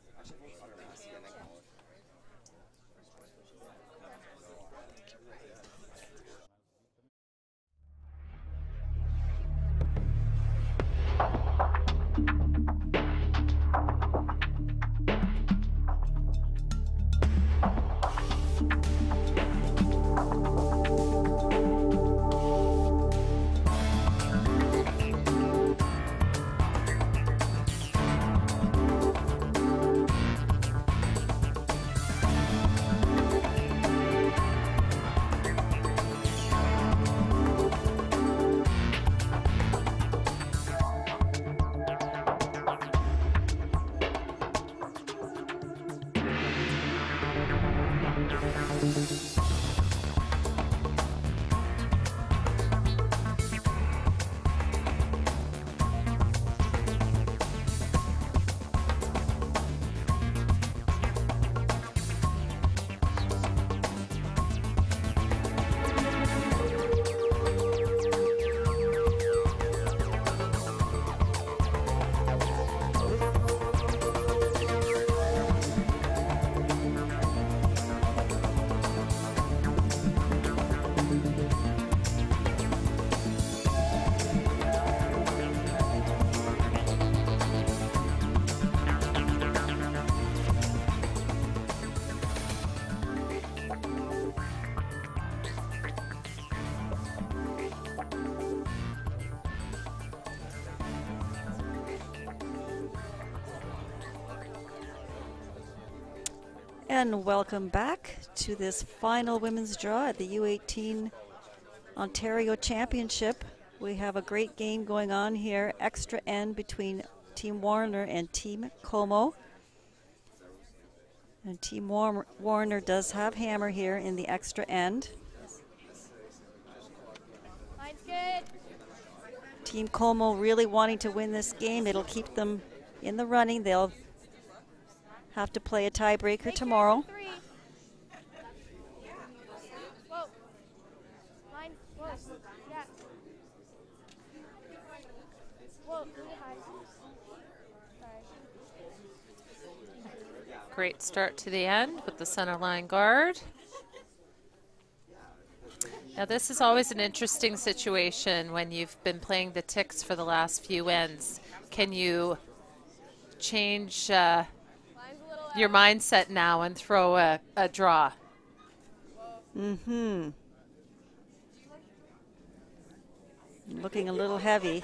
And welcome back to this final women's draw at the U-18 Ontario Championship. We have a great game going on here, extra end between Team Warriner and Team COMEAU. And Team Warriner does have hammer here in the extra end. Line's good. Team COMEAU really wanting to win this game. It'll keep them in the running. They'll have to play a tiebreaker tomorrow. Three. Whoa. Line. Whoa. Yeah. Whoa. Really high. Sorry. Great start to the end with the center line guard. Now this is always an interesting situation when you've been playing the ticks for the last few ends. Can you change your mindset now and throw a draw? Mm-hmm. Looking a little heavy.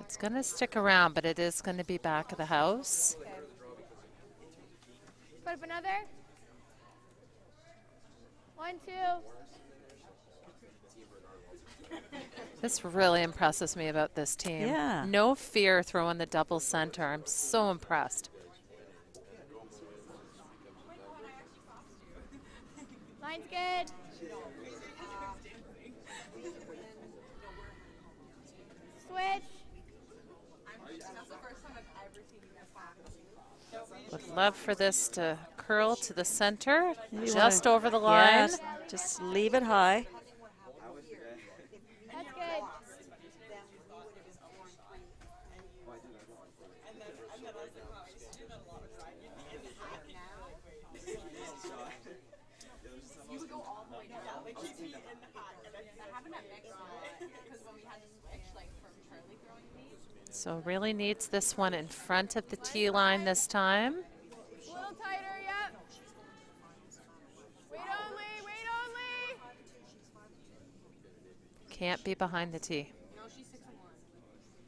It's going to stick around, but it is going to be back of the house. Okay. Put up another. 1, 2. This really impresses me about this team. Yeah. No fear throwing the double center. I'm so impressed. Line's good. Switch. Would love for this to curl to the center, Maybe just wanna- over the line. Yes, just leave it high. That's good. So really needs this one in front of the tee line this time. A little tighter, yep. Wait only, wait only. Can't be behind the tee. No, she's 6-1.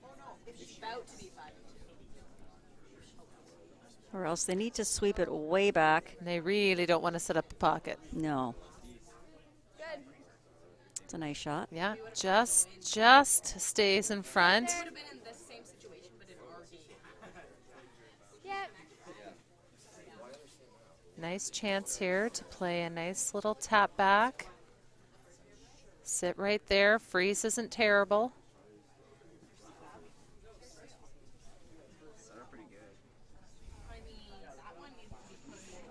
Oh no, she's about to be 5-2. Or else they need to sweep it way back. And they really don't want to set up a pocket. No. Good. It's a nice shot. Yeah, just stays in front. Would have been in this same situation, but in RV. Yep. Nice chance here to play a nice little tap back. Sit right there. Freeze isn't terrible. I mean, that one needs to be put in.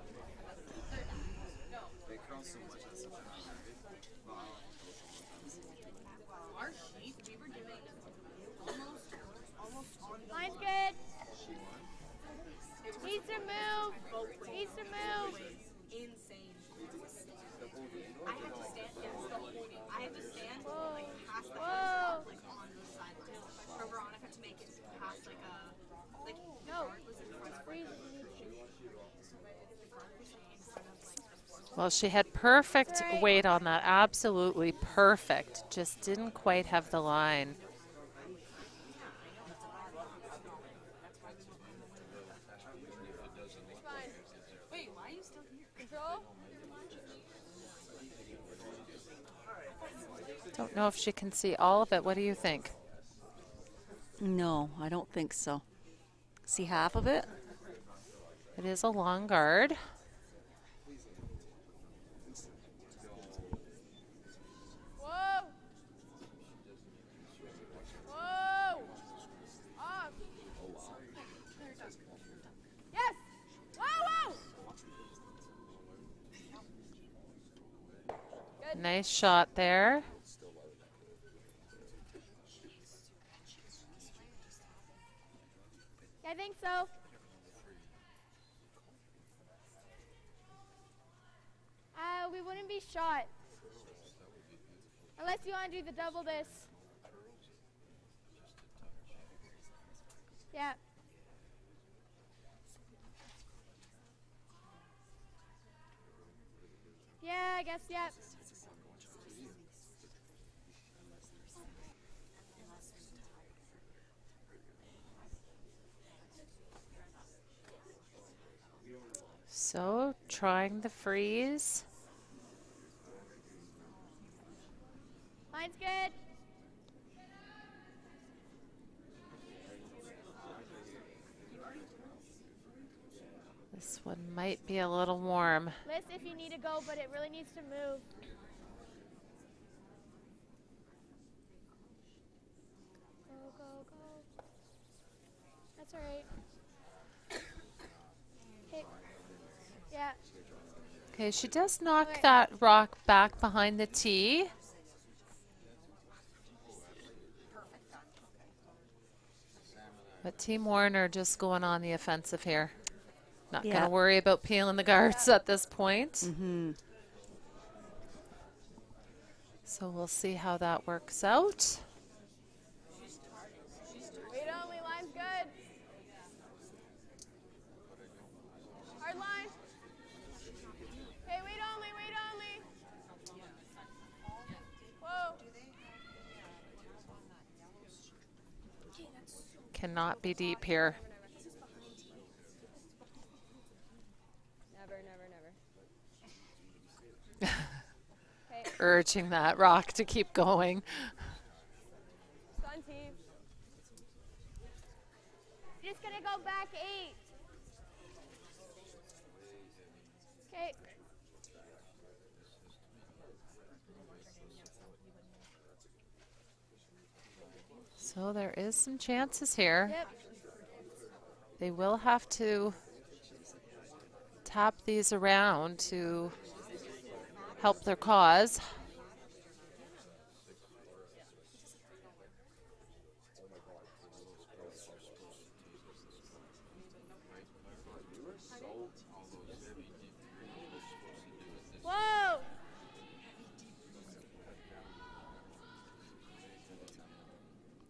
No. Our sheet, we were doing almost on the Line's good. Needs to move. Needs to move. insane. I had to stand, yes, the whole game. I had to stand like past the house, like on the side too, for Veronica to make it past like a, like No. was in front of Freeze. Well, she had perfect weight on that. Absolutely perfect. Just didn't quite have the line. Wait, why are you still here? Control. Don't know if she can see all of it. What do you think? No, I don't think so. See half of it? It is a long guard. Whoa! Whoa! Off! Yes! Whoa, whoa! Good. Nice shot there. I think so. We wouldn't be shot. Unless you want to do the double this. Yeah. Yeah, I guess, yeah. So, trying the freeze. Line's good. This one might be a little warm. List if you need to go, but it really needs to move. Go, go, go. That's all right. Okay. Yeah. Okay, she does knock Okay. that rock back behind the tee. But Team Warriner just going on the offensive here. Not going Yeah. to worry about peeling the guards at this point. Mm-hmm. So we'll see how that works out. Weight only, line's good. Hard line. Hey, weight only, weight only. Whoa. Cannot be deep here. Never, never, never. Okay, Urging that rock to keep going. sun team. You're just going to go back 8. Okay. So there is some chances here. Yep. They will have to tap these around to help their cause. Whoa.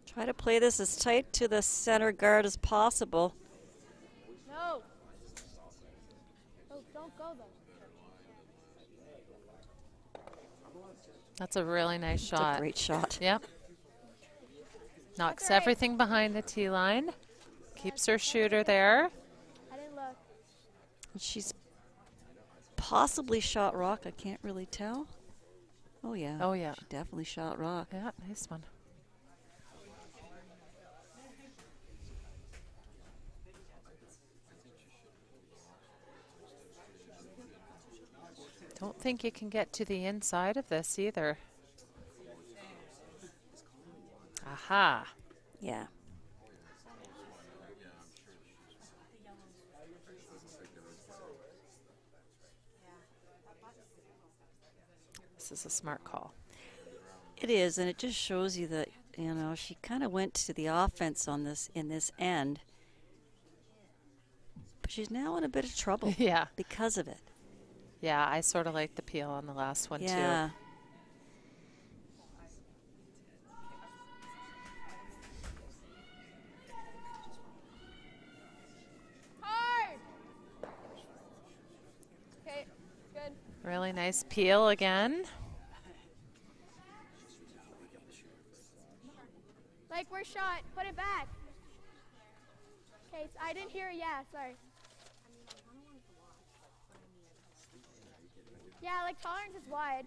Try to play this as tight to the center guard as possible. No. Oh, don't go there. That's a really nice It's shot. a great shot. Yep. Knocks That's all right. everything behind the tee line. Keeps her shooter there. I didn't look. She's possibly shot rock. I can't really tell. Oh, yeah. Oh, yeah. She definitely shot rock. Yeah, nice one. Don't think you can get to the inside of this either. Aha. Yeah. This is a smart call. It is, and it just shows you that, you know, she kind of went to the offense on this in this end. But she's now in a bit of trouble Yeah. because of it. Yeah, I sort of like the peel on the last one Yeah. too. Hard. Okay, good. Really nice peel again. Like we're shot. Put it back. Okay, so I didn't hear a yeah, sorry. Yeah, like tolerance is wide.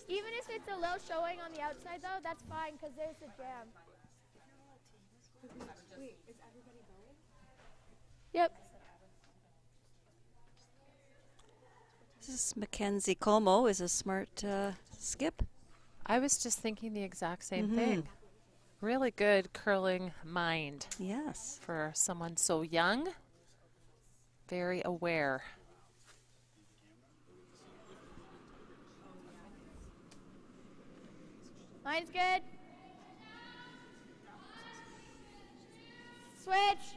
Even if it's a little showing on the outside though, that's fine because there's a jam. Yep. This is Mackenzie COMEAU is a smart skip. I was just thinking the exact same thing. Really good curling mind. Yes. For someone so young. Very aware. Line's good. Switch.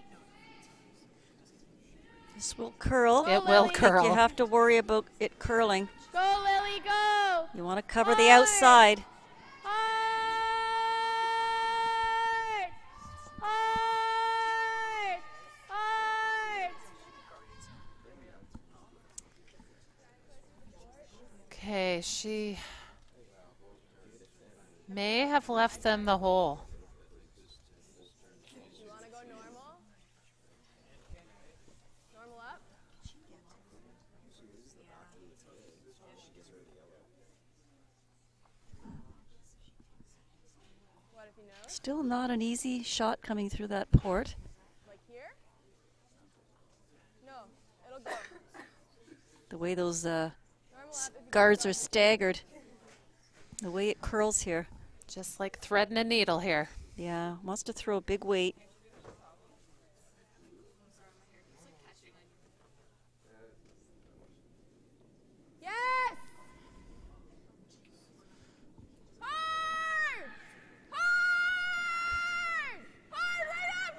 This will curl. It will I think curl. you have to worry about it curling. Go, Lily, go. You want to cover the outside. Hard. Hard. Hard. Okay, she may have left them the hole. You want to go normal? Normal up? What if you know? Still not an easy shot coming through that port. Like here? No, it'll go. The way those Normal up if you guards are staggered. The way it curls here. Just like threading a needle here. Yeah, wants to throw a big weight. Yes! Hard! Hard! Hard!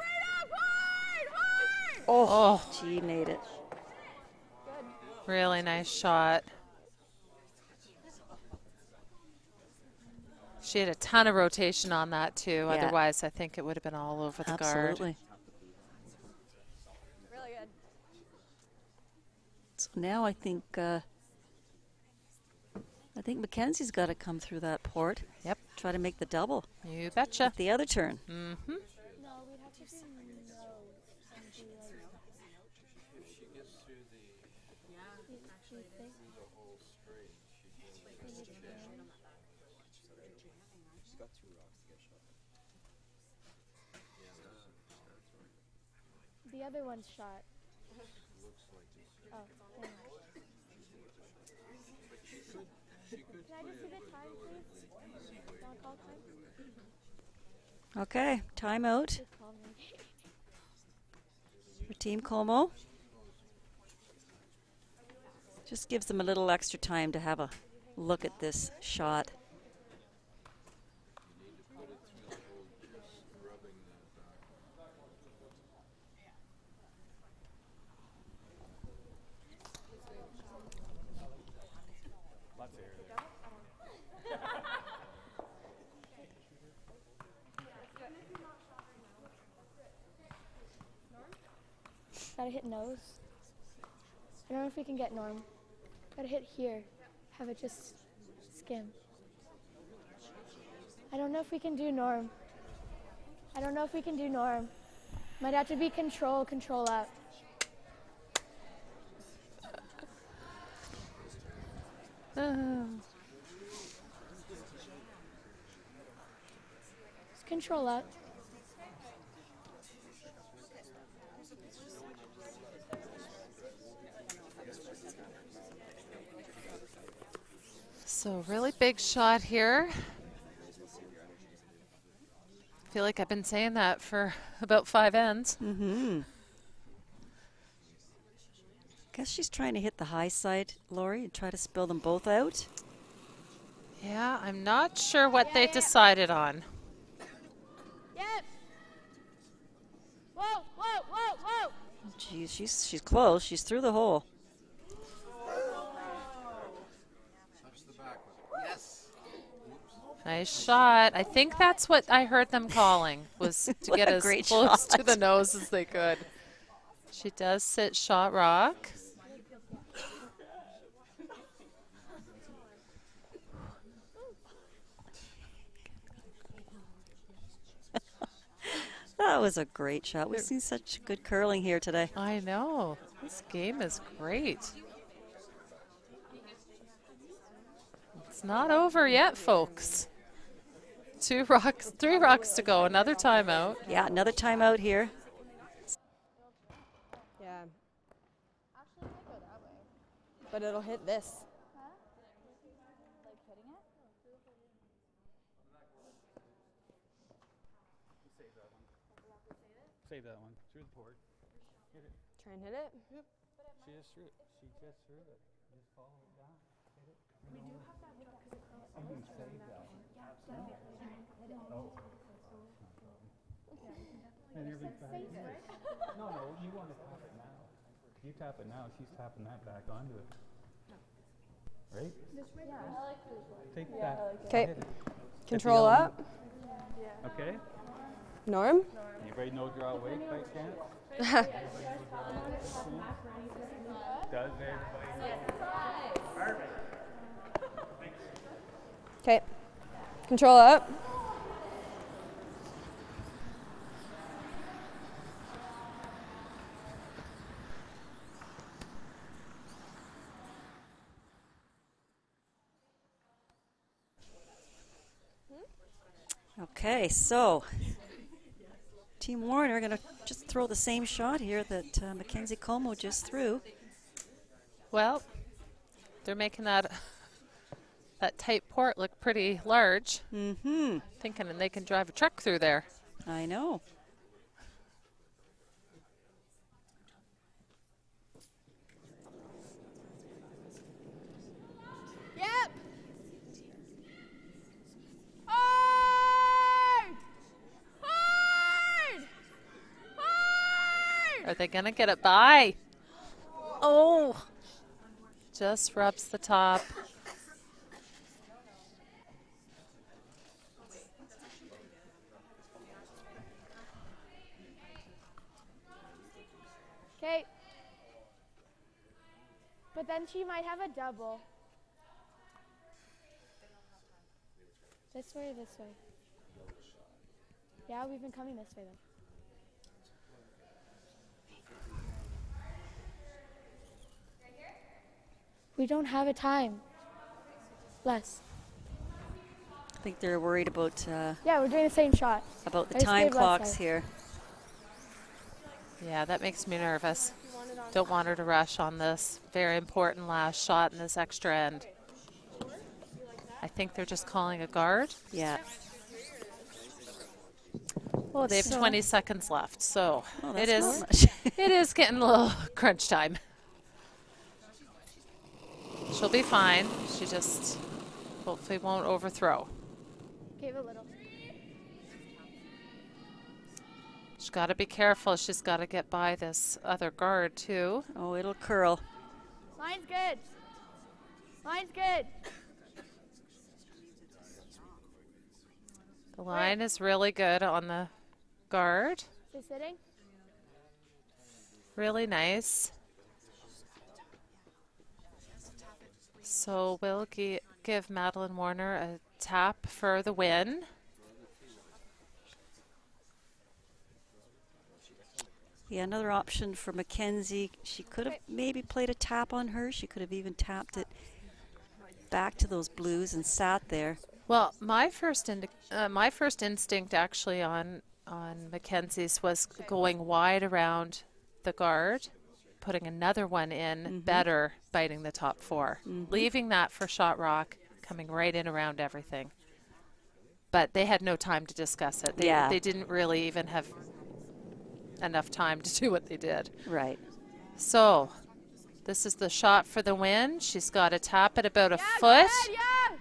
Right up! Hard! Hard! Oh, She made it. really nice shot. She had a ton of rotation on that too. Yeah. Otherwise, I think it would have been all over the guard. Absolutely. Really good. So now I think Mackenzie's got to come through that port. Yep. Try to make the double. You betcha. With the other turn. Mm-hmm. No, we'd have to do nose and do like. The other one's shot. Oh, hang on. Can I just see the time, please? Don't call time. Okay, timeout Just call me. for Team COMEAU. Just gives them a little extra time to have a look at this shot. Gotta hit nose. I don't know if we can get norm. Gotta hit here. Have it just skim. I don't know if we can do norm. I don't know if we can do norm. Might have to be control up. Just control up. So really big shot here. I feel like I've been saying that for about 5 ends. Mm-hmm. Guess she's trying to hit the high side, Lori, and try to spill them both out. Yeah, I'm not sure what they decided on. Yep. Whoa, whoa, whoa, whoa. Geez, she's close. She's through the hole. Nice shot. I think that's what I heard them calling, was to What get a as great close to shot. the nose as they could. She does sit shot rock. That was a great shot. We've seen such good curling here today. I know. This game is great. It's not over yet, folks. 3 rocks to go. Another timeout. Yeah, another timeout here. Yeah. But it'll hit this. Save that one. Through the port. Hit it. Try and hit it. Yep. She just threw it. She just threw it. Just follow it down. Hit it. We do have that truck because it goes. You can save that one. Oh. And you're being fast. No, you want to tap it now. You tap it now. She's tapping that back onto it. Right? Take that. Okay. Control up. Okay. Norm. Anybody know draw weight by chance? Does everybody know? Okay. Control up. Okay, so Team Warriner going to just throw the same shot here that Mackenzie COMEAU just threw. Well, they're making that tight port look pretty large. Mm-hmm. Thinking they can drive a truck through there. I know. Yep. Hard! Hard! Hard! Are they going to get it by? Oh! Just rubs the top. Okay. But then she might have a double. This way or this way? Yeah, we've been coming this way then. We don't have a time. Less. I think they're worried about Yeah, we're doing the same shot. the I just time gave less clocks size. here. Yeah, that makes me nervous. Don't want her to rush on this very important last shot in this extra end. I think they're just calling a guard. Yeah. Oh, they have So- 20 seconds left, so Oh, it that's is not much. it is getting a little crunch time. She'll be fine. She just hopefully won't overthrow. Gave a little. She's got to be careful. She's got to get by this other guard too. Oh, it'll curl. Line's good. Line's good. The line is really good on the guard. Is it sitting? Really nice. So we'll give Madeline Warriner a tap for the win. Yeah, another option for Mackenzie. She could have maybe played a tap on her. She could have even tapped it back to those blues and sat there. Well, my first instinct actually on Mackenzie's was going wide around the guard, putting another one in better, biting the top four, leaving that for shot rock, coming right in around everything. But they had no time to discuss it. They didn't really even have enough time to do what they did. Right. So this is the shot for the win. She's got to tap it about a foot. Good, yeah.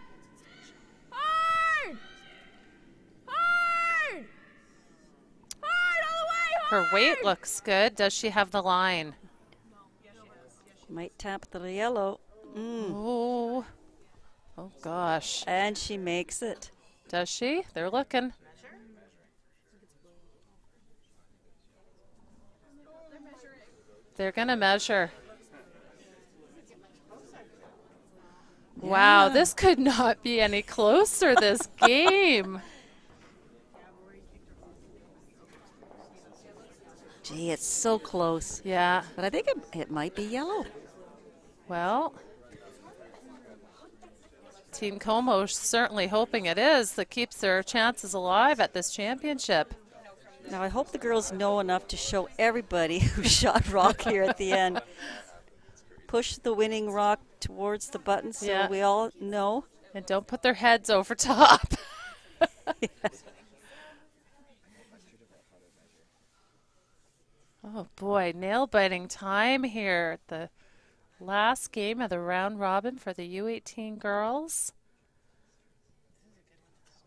Hard! Hard! Hard all the way, Her hard! weight looks good. Does she have the line? Might tap the yellow. Oh, oh gosh. And she makes it. Does she? They're looking. They're going to measure. Wow, this could not be any closer, this game. Gee, it's so close. Yeah. But I think it might be yellow. Well, Team COMEAU certainly hoping it is. That keeps their chances alive at this championship. Now I hope the girls know enough to show everybody who shot rock here at the end. Push the winning rock towards the button so we all know. And don't put their heads over top. Oh boy, nail-biting time here at the last game of the round robin for the U-18 girls.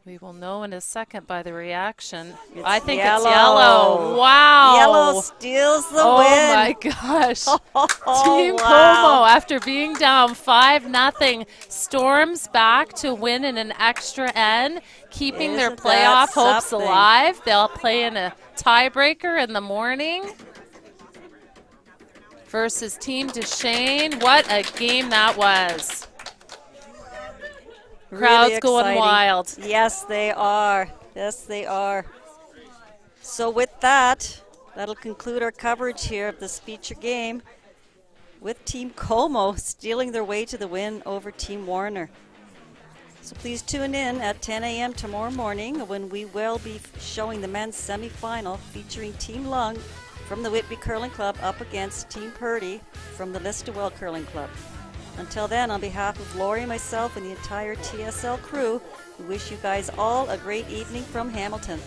We will know in a second by the reaction. I think it's yellow. Wow. Yellow steals the win. Oh my gosh. Team COMEAU, after being down 5-0, storms back to win in an extra end, keeping their playoff hopes alive. They'll play in a tiebreaker in the morning versus Team Duchesne. What a game that was. Crowds Really going wild. Yes, they are. Yes, they are. So with that, that'll conclude our coverage here of this feature game with Team COMEAU stealing their way to the win over Team WARRINER. So please tune in at 10 a.m. tomorrow morning when we will be showing the men's semifinal featuring Team Lung from the Whitby Curling Club up against Team Purdy from the Listowel Curling Club. Until then, on behalf of Lori, myself, and the entire TSL crew, we wish you guys all a great evening from Hamilton.